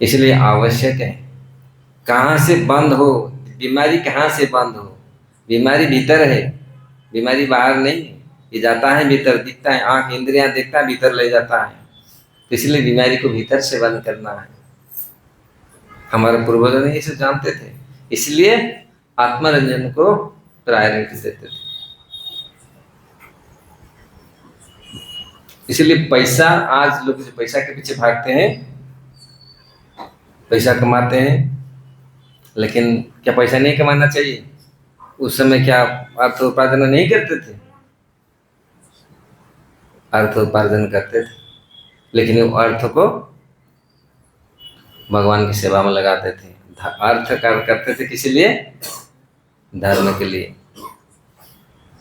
इसलिए आवश्यक है, कहाँ से बंद हो बीमारी, कहाँ से बंद हो, बीमारी भीतर है, बीमारी बाहर नहीं है, ये जाता है भीतर, दिखता है, आंख इंद्रियां देखता है, भीतर ले जाता है, तो इसलिए बीमारी को भीतर से बंद करना है। हमारे पूर्वजों ने इसे जानते थे, इसलिए आत्मरंजन को प्रायोरिटी देते थे। इसलिए पैसा, आज लोग पैसा के पीछे भागते हैं, पैसा कमाते हैं, लेकिन क्या पैसा नहीं कमाना चाहिए? उस समय क्या अर्थ उपार्जन नहीं करते थे? अर्थ उपार्जन करते थे, लेकिन वो अर्थ को भगवान की सेवा में लगाते थे। अर्थ करते थे किस लिए? धर्म के लिए।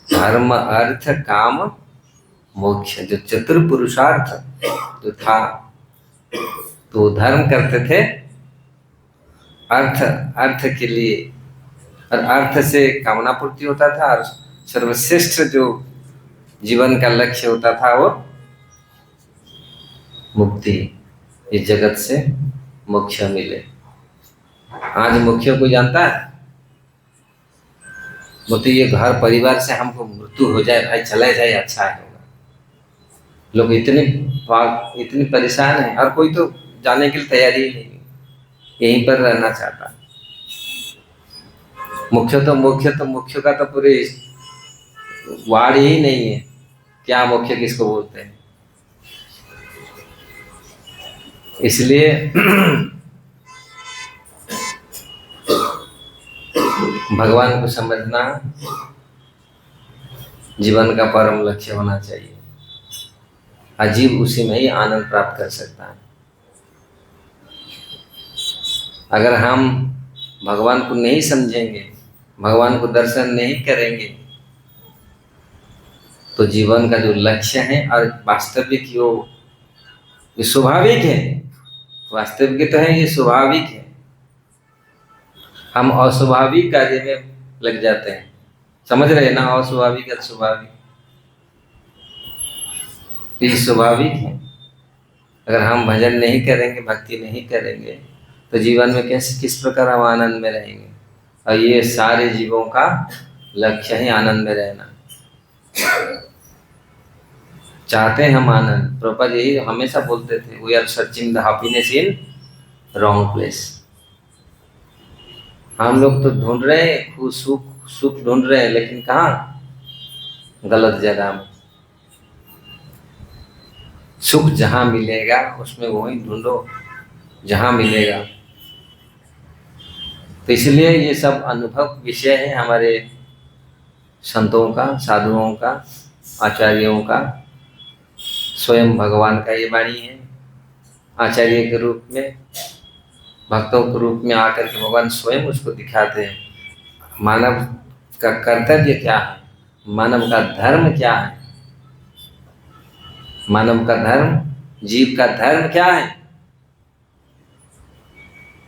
धर्म, अर्थ, काम, मोक्ष, जो चतुर्पुरुषार्थ जो था, तो धर्म करते थे अर्थ के लिए, और अर्थ से कामना पूर्ति होता था, और सर्वश्रेष्ठ जो जीवन का लक्ष्य होता था वो मुक्ति, इस जगत से मोक्ष मिले। आज मोक्ष को जानता है? वो तो ये घर परिवार से हमको मृत्यु हो जाए, भाई चला जाए अच्छा है होगा। लोग इतने परेशान हैं, हर कोई तो जाने के लिए तैयारी ही नहीं, यहीं पर रहना चाहता। मुख्य का तो पूरे वार्ड ही नहीं है, क्या मुख्य किसको बोलते हैं। इसलिए भगवान को समझना जीवन का परम लक्ष्य होना चाहिए, अजीब उसी में ही आनंद प्राप्त कर सकता है। अगर हम भगवान को नहीं समझेंगे, भगवान को दर्शन नहीं करेंगे, तो जीवन का जो लक्ष्य है और वास्तविक ये स्वाभाविक है, वास्तविक तो है, ये स्वाभाविक है, हम अस्वाभाविक कार्य में लग जाते हैं। समझ रहे हैं ना? अस्वाभाविक और स्वाभाविक, ये स्वाभाविक है। अगर हम भजन नहीं करेंगे, भक्ति नहीं करेंगे, तो जीवन में किस प्रकार हम आनंद में रहेंगे? और ये सारे जीवों का लक्ष्य है आनंद में रहना। चाहते हैं हम आनंद, प्रभुपाद यही हमेशा बोलते थे, we are searching the happiness in wrong place. हम लोग तो ढूंढ रहे हैं सुख ढूंढ रहे हैं, लेकिन कहाँ? गलत जगह में। सुख जहां मिलेगा उसमें वही ढूंढो जहां मिलेगा। तो इसलिए ये सब अनुभव विषय है हमारे संतों का, साधुओं का, आचार्यों का। स्वयं भगवान का ये वाणी है, आचार्य के रूप में, भक्तों के रूप में आकर के भगवान स्वयं उसको दिखाते हैं। मानव का कर्तव्य क्या है, मानव का धर्म क्या है, मानव का धर्म, जीव का धर्म क्या है,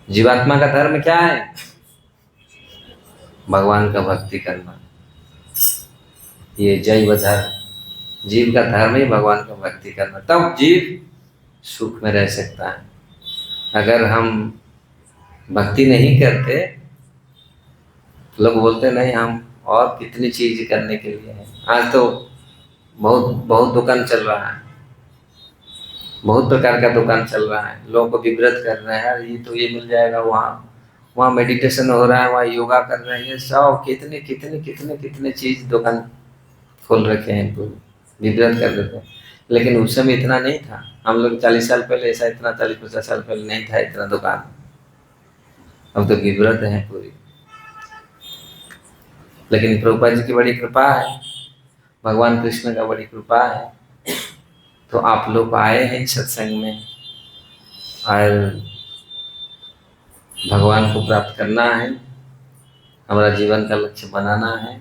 जीवात्मा का धर्म क्या है? भगवान का भक्ति करना। ये जैव धर्म, जीव का धर्म ही भगवान का भक्ति करना, तब जीव सुख में रह सकता है। अगर हम भक्ति नहीं करते, लोग बोलते नहीं हम और कितनी चीज करने के लिए है। आज तो बहुत बहुत दुकान चल रहा है, बहुत प्रकार का दुकान चल रहा है, लोगों को विव्रत कर रहे हैं, ये तो ये मिल जाएगा, वहाँ वहाँ मेडिटेशन हो रहा है, वहाँ योगा कर रहे हैं, ये सब कितने कितने कितने कितने चीज दुकान खोल रखे हैं, तो विव्रत कर देते हैं। लेकिन उस समय इतना नहीं था, हम लोग 40 साल पहले ऐसा, इतना 40-50 साल पहले नहीं था इतना दुकान। अब तो विव्रत है पूरी। लेकिन प्रभुपाद जी की बड़ी कृपा है, भगवान कृष्ण का बड़ी कृपा है, तो आप लोग आए हैं सत्संग में, और भगवान को प्राप्त करना है, हमारा जीवन का लक्ष्य बनाना है।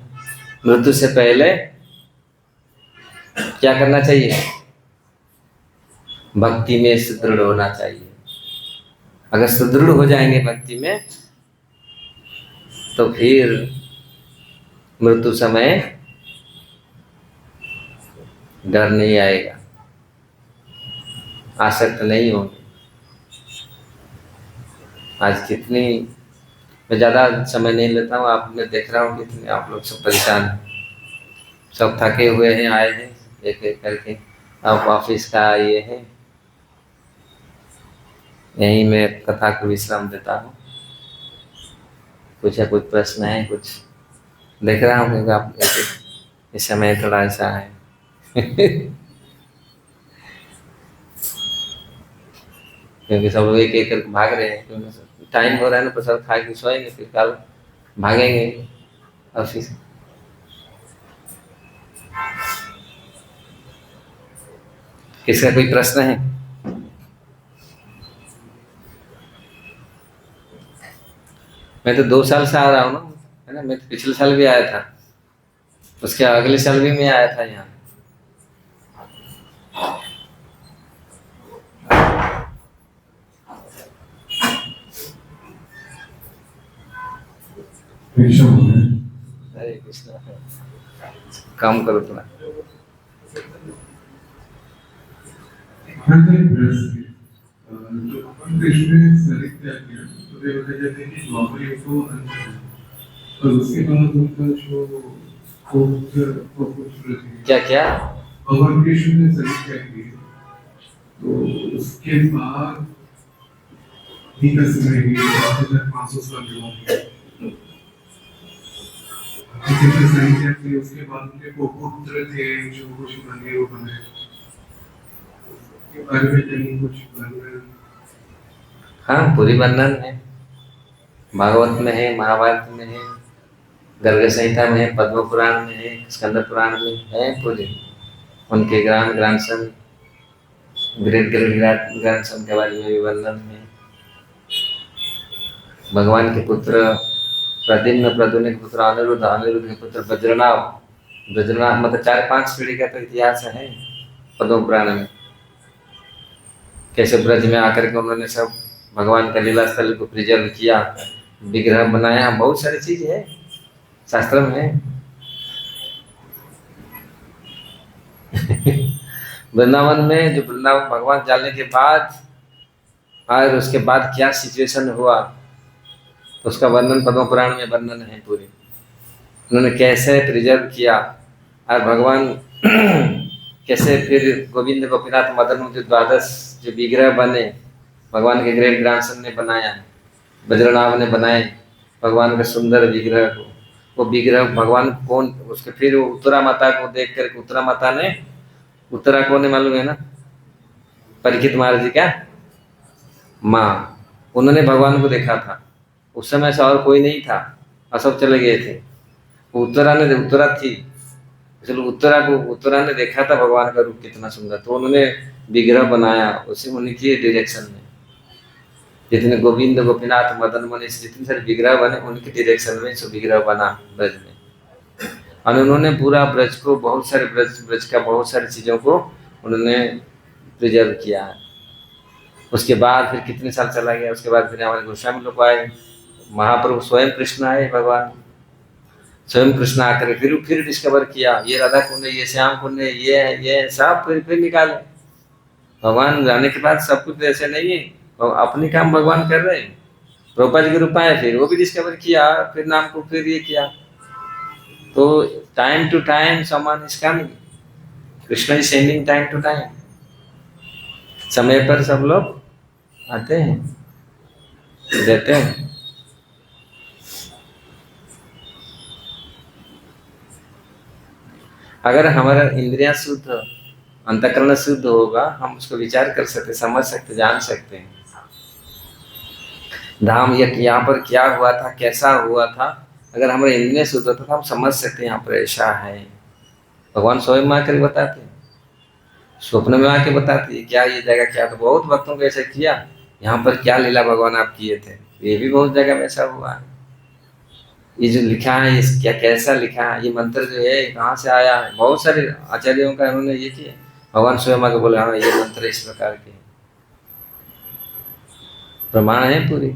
मृत्यु से पहले क्या करना चाहिए? भक्ति में सुदृढ़ होना चाहिए। अगर सुदृढ़ हो जाएंगे भक्ति में, तो फिर मृत्यु समय डर नहीं आएगा, आसक्त नहीं होंगे। आज कितनी, मैं ज़्यादा समय नहीं लेता हूँ, आप, मैं देख रहा हूँ कितने आप लोग सब परेशान हैं, सब थके हुए हैं, आए हैं एक एक करके। अब ऑफिस का ये है, यहीं मैं कथा को विश्राम देता हूँ। कुछ है, कुछ प्रश्न है, कुछ देख रहा हूँ क्योंकि आप इस समय थोड़ा ऐसा है क्योंकि सब लोग एक एक करके भाग रहे हैं, क्योंकि टाइम हो रहा है ना, प्रसाद खा के सोएंगे, फिर कल भागेंगे ऑफिस। किसका कोई प्रश्न है? मैं तो 2 साल से आ रहा हूँ ना, है ना, मैं तो पिछले साल भी आया था, उसके अगले साल भी मैं आया था यहाँ। हरे कृष्ण, काम करो थोड़ा। क्या क्या भगवान कृष्ण ने शरीर त्याग किया, तो उसके बाद ही का समय 2500 साल के बाद शरीर त्याग किया। उसके बाद उनके पुत्र थे जो कुछ बने, वो बने, उसके बारे में कहीं कुछ वर्णन? हाँ, पूरी वर्णन है, भागवत में है, महाभारत में है, गर्ग संहिता में है, पद्म पुराण में है, स्कंद पुराण में है, पूरी। उनके ग्रैंडसन, ग्रेट ग्रेट ग्रैंडसन के बारे में भी वर्णन है। भगवान के पुत्र प्रद्युम्न, प्रद्युम्न के पुत्र अनिरुद्ध, अनिरुद्ध के पुत्र वज्रनाभ, वज्रनाभ, मतलब 4-5 पीढ़ी का तो इतिहास है पद्म पुराण में। कैसे ब्रज में आकर के उन्होंने सब भगवान का लीला स्थल को प्रिजर्व किया, विग्रह बनाया, बहुत सारी चीज है शास्त्र में है। वृंदावन में, जो वृंदावन भगवान जाने के बाद और उसके बाद क्या सिचुएशन हुआ, तो उसका वर्णन पद्म पुराण में वर्णन है पूरी। उन्होंने कैसे प्रिजर्व किया, और भगवान कैसे फिर गोविंद गोपीनाथ मदन जो 12 जो विग्रह बने, भगवान के ग्रेट ग्रैंडसन ने बनाया, वज्रनाभ ने बनाए भगवान के सुंदर विग्रह को। वो विग्रह भगवान कौन, उसके फिर उत्तरा माता को देख कर, उत्तरा माता ने, उत्तरा कौन है मालूम है ना? परीक्षित महाराज जी क्या माँ, उन्होंने भगवान को देखा था, उस समय ऐसा और कोई नहीं था और सब चले गए थे। उत्तरा थी, चलो उत्तरा ने देखा था भगवान का रूप कितना सुंदर, तो उन्होंने विग्रह बनाया उसी उन्हीं के डायरेक्शन में। जितने गोविंद गोपीनाथ मदन मनीष जितने सारे विग्रह बने उनके डायरेक्शन में सब विग्रह बना ब्रज में। और उन्होंने पूरा ब्रज को बहुत सारे ब्रज का बहुत सारी चीजों को उन्होंने प्रिजर्व किया है। उसके बाद फिर कितने साल चला गया, उसके बाद फिर हमारे गोस्वामी लोग आए, महाप्रभु स्वयं कृष्ण आए, भगवान स्वयं कृष्ण आकर फिर डिस्कवर किया ये राधा कुंड है, ये श्याम कुंड है, ये सब फिर निकाले। भगवान जाने के बाद सब कुछ ऐसे नहीं है, और अपने काम भगवान कर रहे हैं। प्रभुपाद जी के रूप आए, फिर वो भी डिस्कवर किया, फिर नाम को फिर ये किया। तो टाइम टू टाइम समान is coming, Krishna is sending time to time. समय पर सब लोग आते हैं, देते हैं। अगर हमारा इंद्रियां शुद्ध, अंतःकरण शुद्ध होगा, हम उसको विचार कर सकते, समझ सकते, जान सकते हैं धाम यहाँ पर क्या हुआ था, कैसा हुआ था। अगर हमारे इंद्रियां शुद्ध होता तो हम समझ सकते हैं यहाँ पर ऐसा है। भगवान स्वयं आकर बताते हैं, स्वप्न में आके बताती है क्या ये जगह क्या था। बहुत भक्तों को ऐसा किया, यहाँ पर क्या लीला भगवान आप किए थे, ये भी बहुत जगह में ऐसा हुआ है। ये जो लिखा है, ये क्या कैसा लिखा है, ये मंत्र जो है कहाँ से आया है, बहुत सारे आचार्यों का उन्होंने ये किया। भगवान स्वयं आके बोले हाँ ये मंत्र इस प्रकार के प्रमाण है, पूरी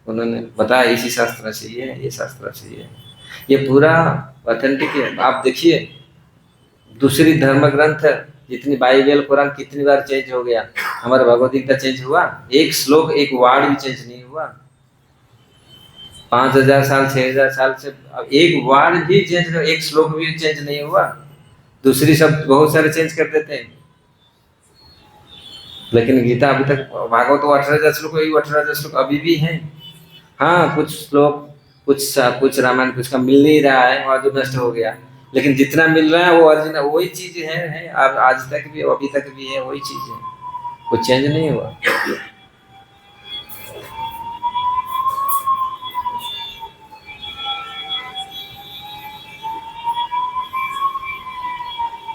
उन्होंने बताया इसी शास्त्र से ये शास्त्र से ये पूरा ऑथेंटिक है। आप देखिए दूसरी धर्म ग्रंथ जितनी बाइबल कुरान कितनी बार चेंज हो गया, हमारा भगवद गीता चेंज हुआ, एक श्लोक एक वर्ड भी चेंज नहीं हुआ। 5000 साल 6000 साल से अब एक वर्ड भी चेंज, एक श्लोक भी चेंज नहीं हुआ। दूसरी शब्द बहुत सारे चेंज कर देते हैं, लेकिन गीता अभी तक, भागवत तो 18,000 श्लोक, 18,000 श्लोक अभी भी हैं। हाँ कुछ श्लोक कुछ रामायण कुछ का मिल नहीं रहा है और जो नष्ट हो गया, लेकिन जितना मिल रहा है वो ओरिजिनल वही चीज है आज तक भी, अभी तक भी है वही चीज है, कुछ चेंज नहीं हुआ।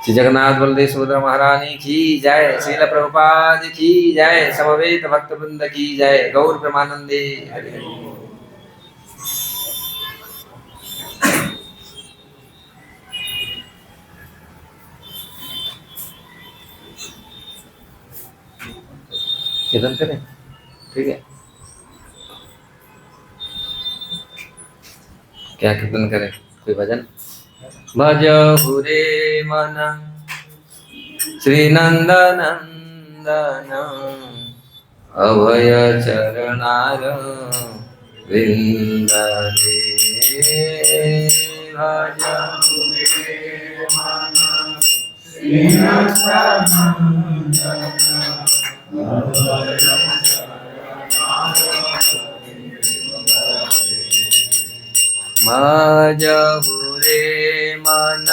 श्री जगन्नाथ बलदेव सुभद्रा महारानी की जय, श्रील प्रभुपाद की जय, समवेत भक्त वृंद की जय, गौर प्रेमानंदे हरे। कीर्तन करें, ठीक है, क्या कीर्तन करें, कोई भजन। भजहु रे मन श्री नंदनंदन, अभय चरणार वृंद भजहु रे मन श्री नंदनंदन, भजहु रे मन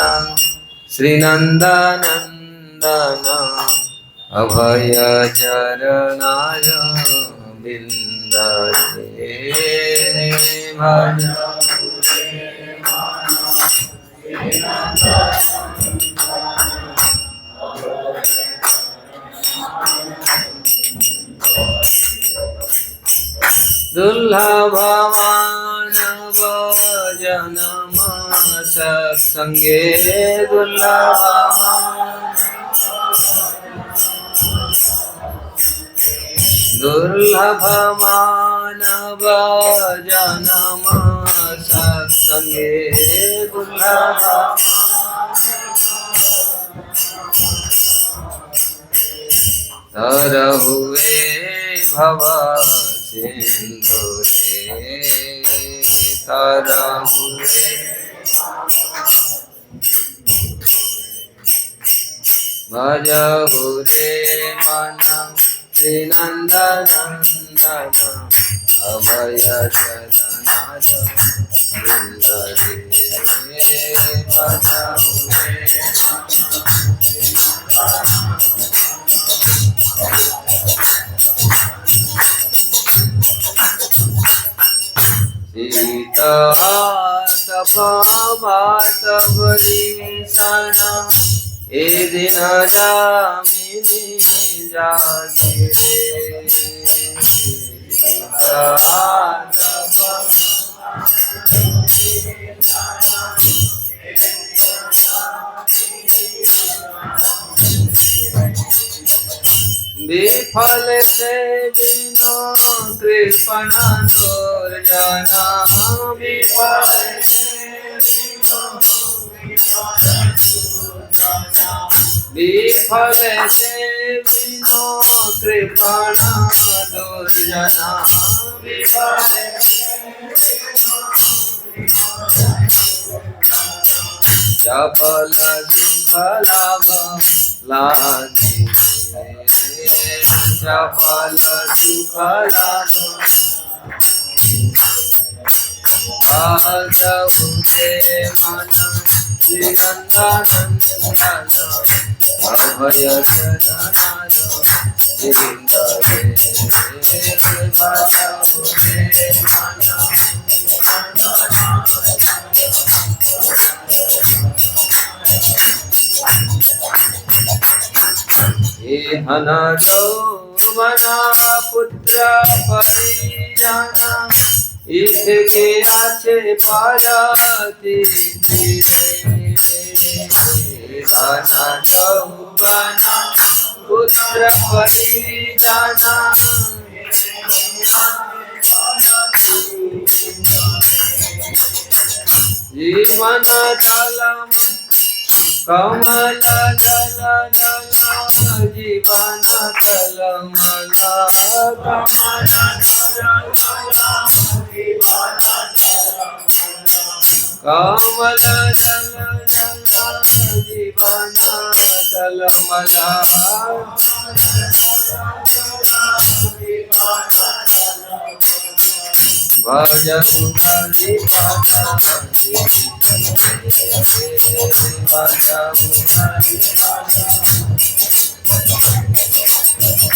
श्री नंदनंदन, अभय चरणार वृंद भजहु रे मन श्री दुर्लभ मानव जन्म सत्संगे, दुर्लभ मानव जन्म सत्संगे, दुर्लभ तर हुए भव सिंधु रे, तर हुए भजहु रे मन श्री नंदनंदन, अभय चरणार वृंद रे, भजहु रे तपाबातवरीसना ए दिन जामिनी जागे विफल से बिनो कृपण दुर्जना विफल से विफल से बिनो कृपण दुर्जना विफल चपल सुख लाभ लागे चपल सुख लाभ भागवते मन निरंजन अभय शरण गिरिंदरे भागवते मन धन मना पुत्र परिजना इसके आचे पायाती धन मना पुत्र परिजना जीवन तलम कमल दल दल जीवन कलमल कमल कमल दल दल जीवन कलमल भजहु हरि पादा भजहु हरि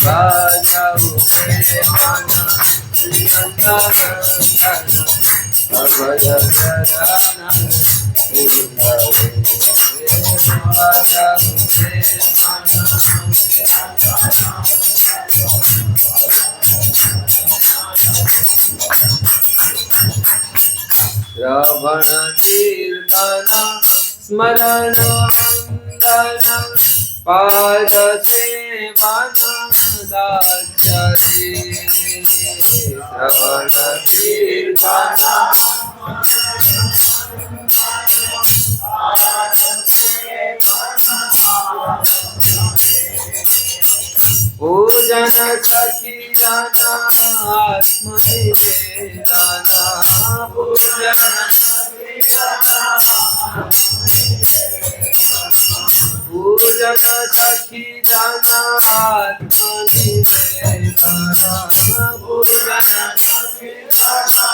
भजहु मेरे मन अभय शरण भजहु मेरे श्रवण कीर्तन स्मरण वंदन पाद सेवन दाचरे श्रवण कीर्तन पूजन सखी जाना आत्मनिवेदना पूजन सखी जाना पूजन सखी जाना आत्मनिवेदना पूजन सखी जाना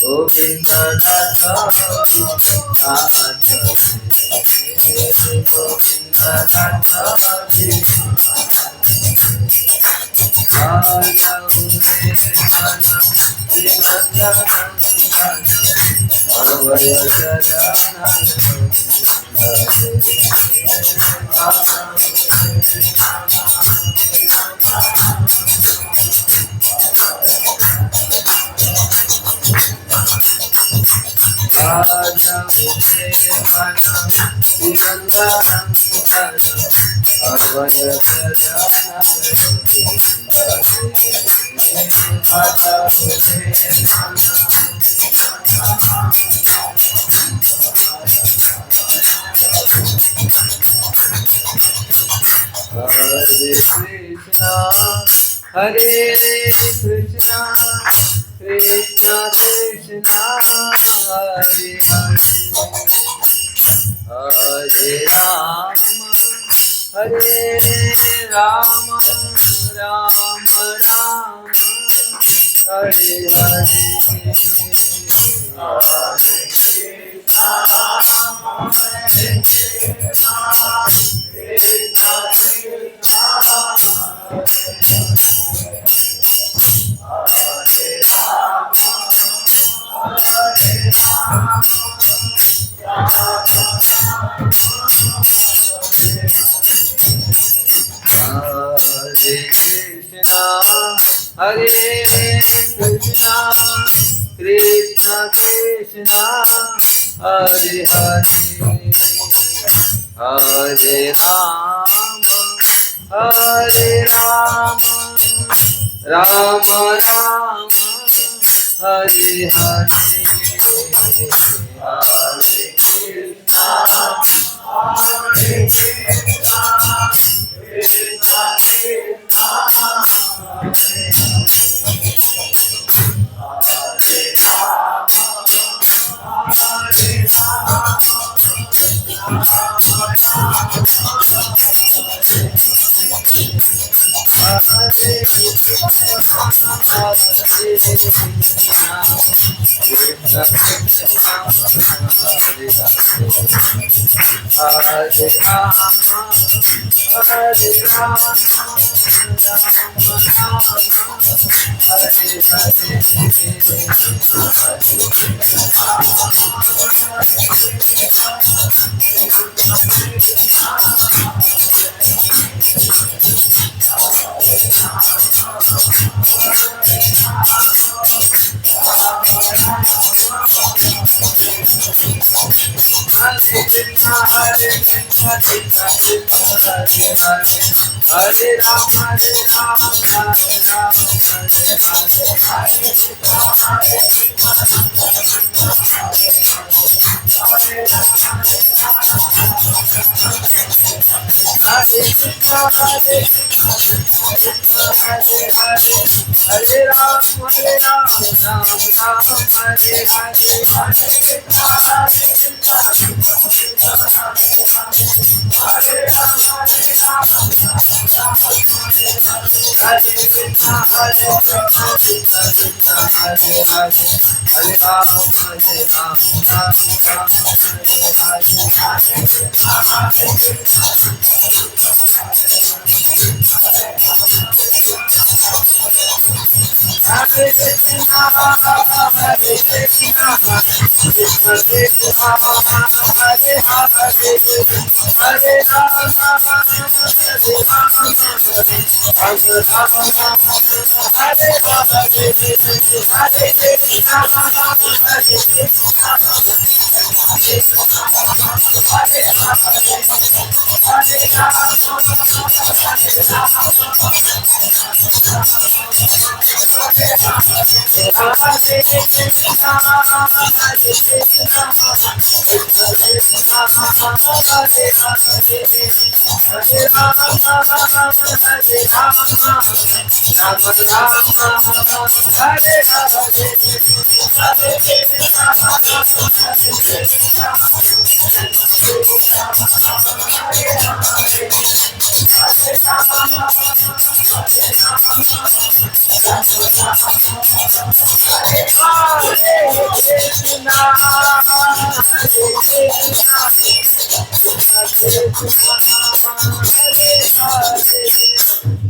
Govind Das Govind Hare Krishna, Krishna Krishna, Hare Hare, Hare Rama, Hare Rama, Rama Rama, Hare Hare, Hare Krishna, Hare Krishna, Krishna Krishna, Hare हरे कृष्णा कृष्णा कृष्णा हरे हरे हरे राम राम राम हरे हरे हरे कृष्णा हरे कृष्णा कृष्णा कृष्णा हरे राम हरे राम हरे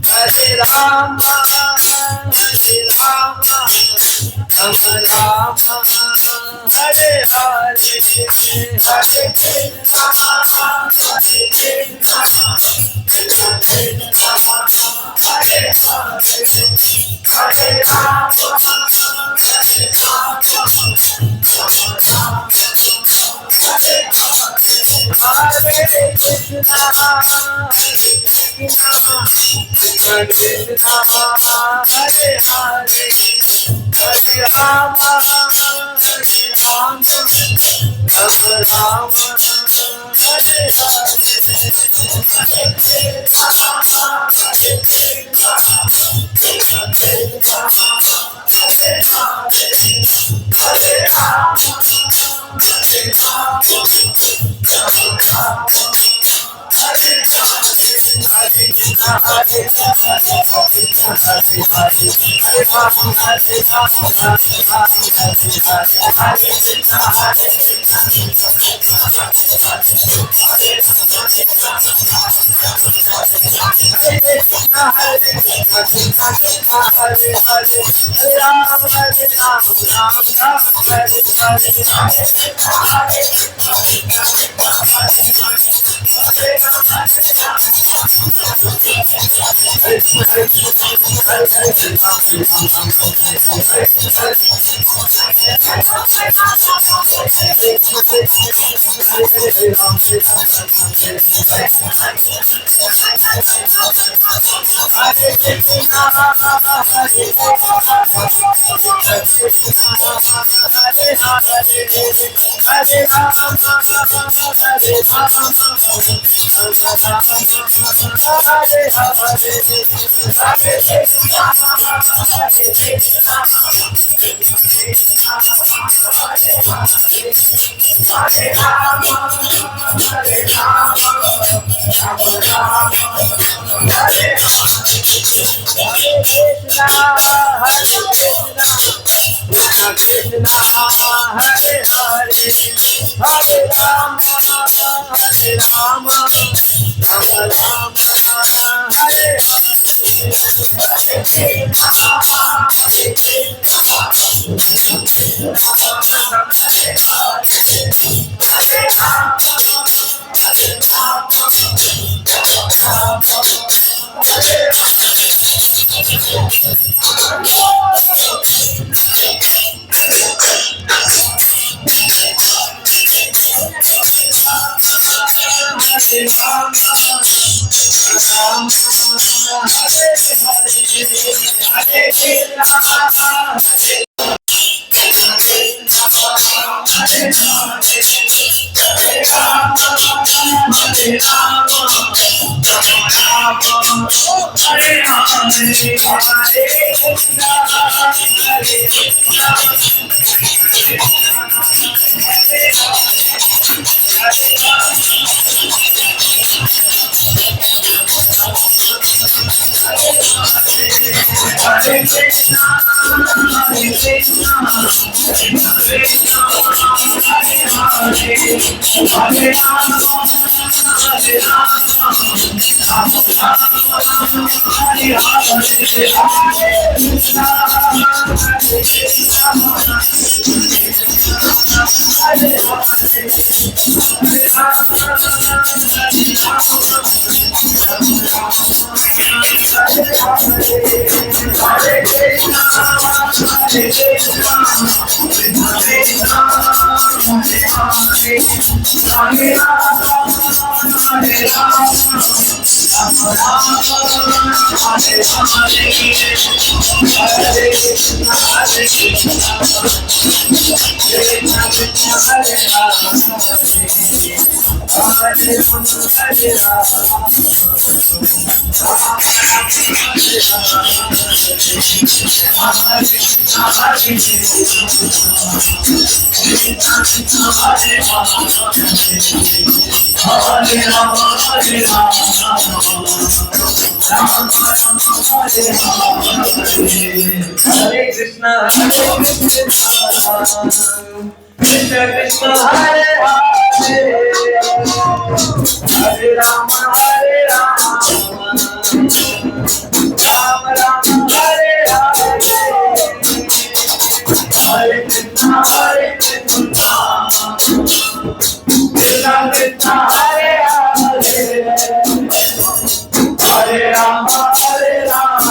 Hare Ram, Hare Ram, Ram Ram, Hare Hare Rama, Hare Rama,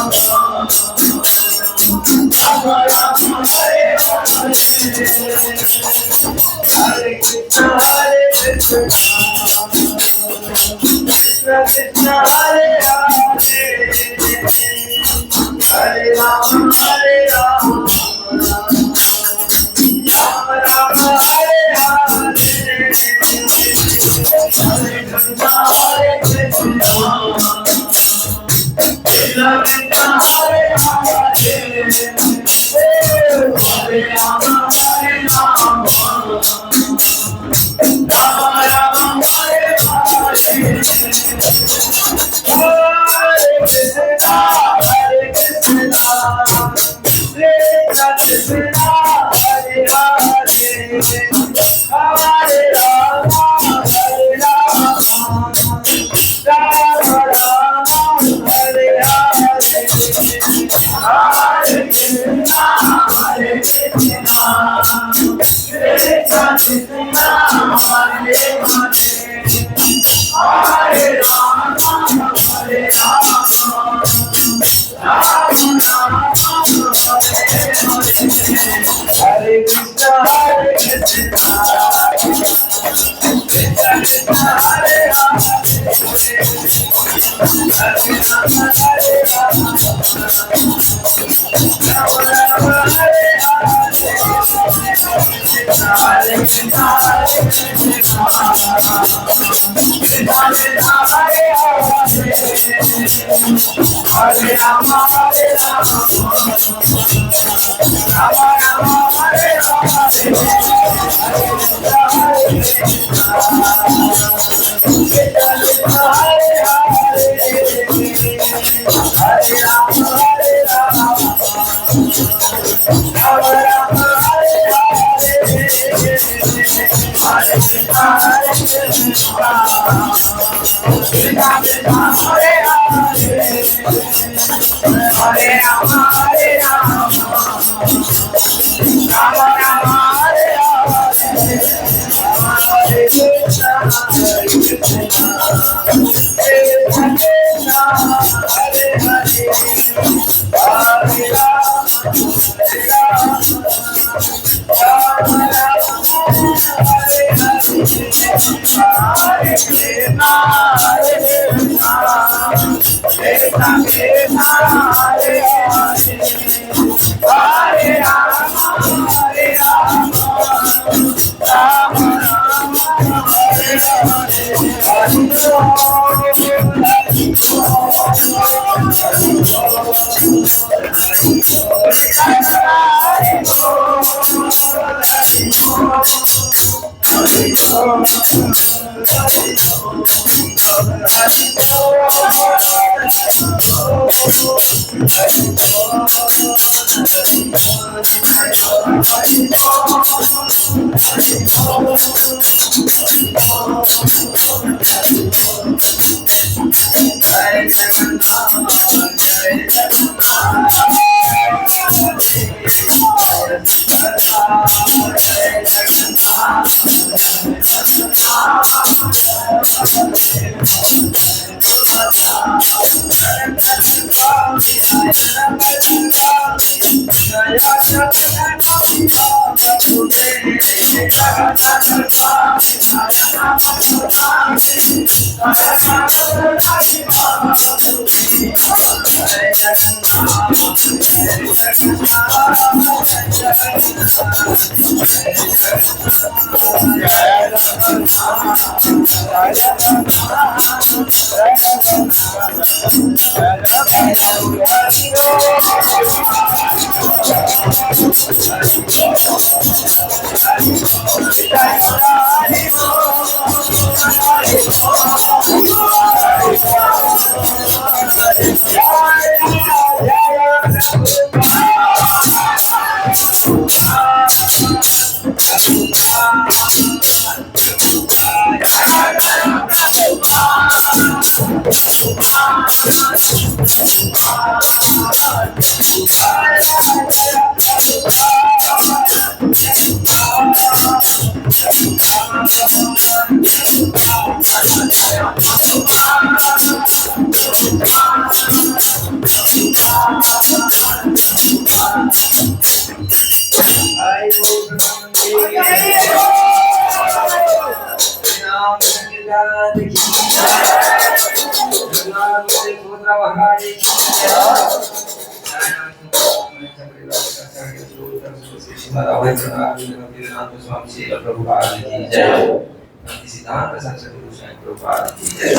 सिद्धांत सदगुरु स्वयं प्रभुपाद की जय।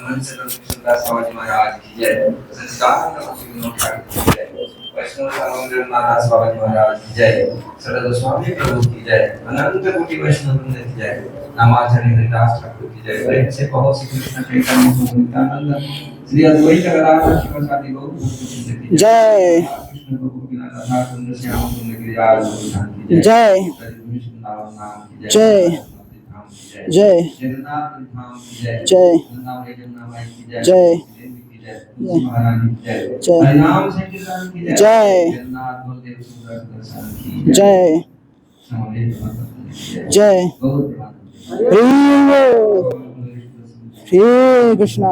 मन से कृष्णदास स्वामी महाराज की जय। संस्कार की जय। वैष्णव सामंत महाराज स्वामी महाराज की जय। सरद स्वामी प्रभु की जय। अनंत कोटि वैष्णव वृंद की जय। नामाचार्य हरिदास ठाकुर की जय। प्रेम से कहो श्री कृष्ण चैतन्य प्रभु नित्यानंद श्री अद्वैत गदाधर शिवासादि गौर भक्त जय कृष्ण प्रभु की राधा कुंद श्याम कुंद गिरिराज गोवर्धन की जय। जय जय जय जगन्नाथ धाम की जय। जय वृंदावन जमुना माई की जय। जय देवी की जय। तुलसी महाराज की जय। जय। हरिनाम संकीर्तन की जय। जय। जगन्नाथ बलदेव सुभद्रा दर्शन की जय समवेत भक्त की जय गौर हरे कृष्णा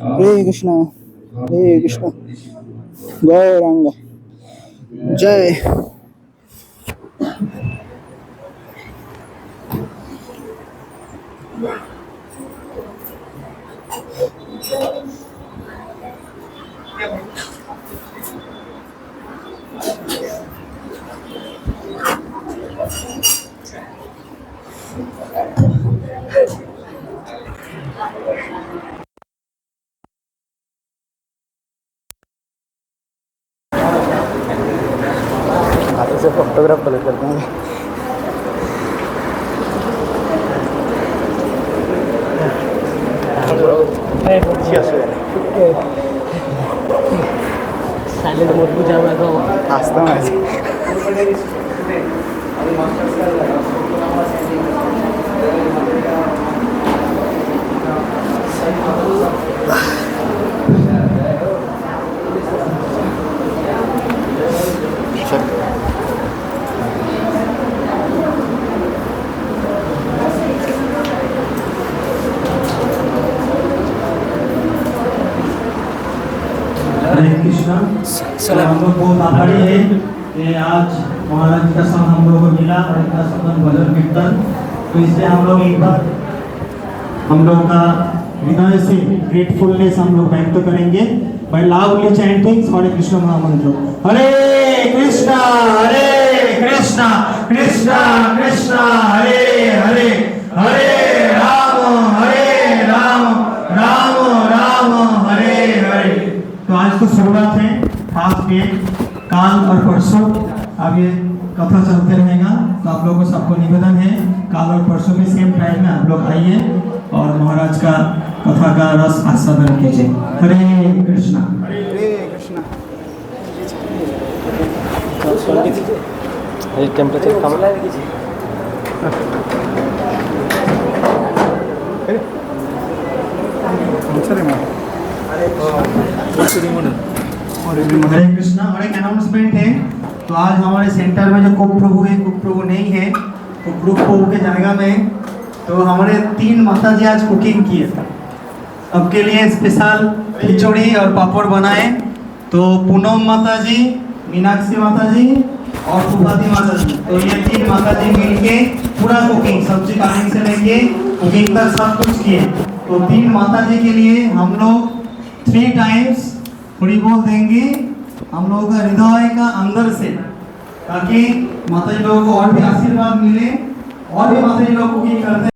हरे कृष्णा हरे कृष्णा गौरांग जय हाथों से फोटोग्राफ कलेक्ट करते हैं। আসতে আছে हरे कृष्णा। तो हम लोग बहुत आभारी है कि आज महाराज का संग हम लोगों को मिला और इतना सुंदर भजन कीर्तन, तो इसलिए हम लोग एक बार हम लोग का हृदय से ग्रेटफुलनेस हम लोग व्यक्त करेंगे बाय लाउडली चैंटिंग हरे कृष्ण महामंत्र। हरे कृष्णा कृष्णा कृष्णा हरे हरे, हरे राम राम राम हरे हरे। तो आज तो शुरुआत है, फास्ट डे, काल और परसों अब ये कथा चलते रहेगा। तो आप लोगों को सबको निवेदन है काल और परसों में सेम टाइम में आप लोग आइए और महाराज का कथा का रस आस्वादन कीजिए। हरे कृष्णा। टेम्परेचर कम हरे कृष्णा। और एक अनाउंसमेंट है, तो आज हमारे सेंटर में जो कुक प्रभु है, कुक प्रभु नहीं है, तो कुक प्रभु के जगह में तो हमारे 3 माता जी आज कुकिंग किए थे, सबके लिए स्पेशल खिचड़ी और पापड़ बनाए। तो पूनम माता जी, मीनाक्षी माता जी और सुभाती माता जी, तो ये 3 माता जी मिलके पूरा कुकिंग, सब्जी काटने से लेके कुकिंग तक सब कुछ किए। तो 3 माता जी के लिए हम लोग 3 टाइम्स थोड़ी बोल देंगे हम लोगों का हृदय का अंदर से, ताकि माता जी लोगों को और भी आशीर्वाद मिले और भी माता जी लोग कुकिंग करते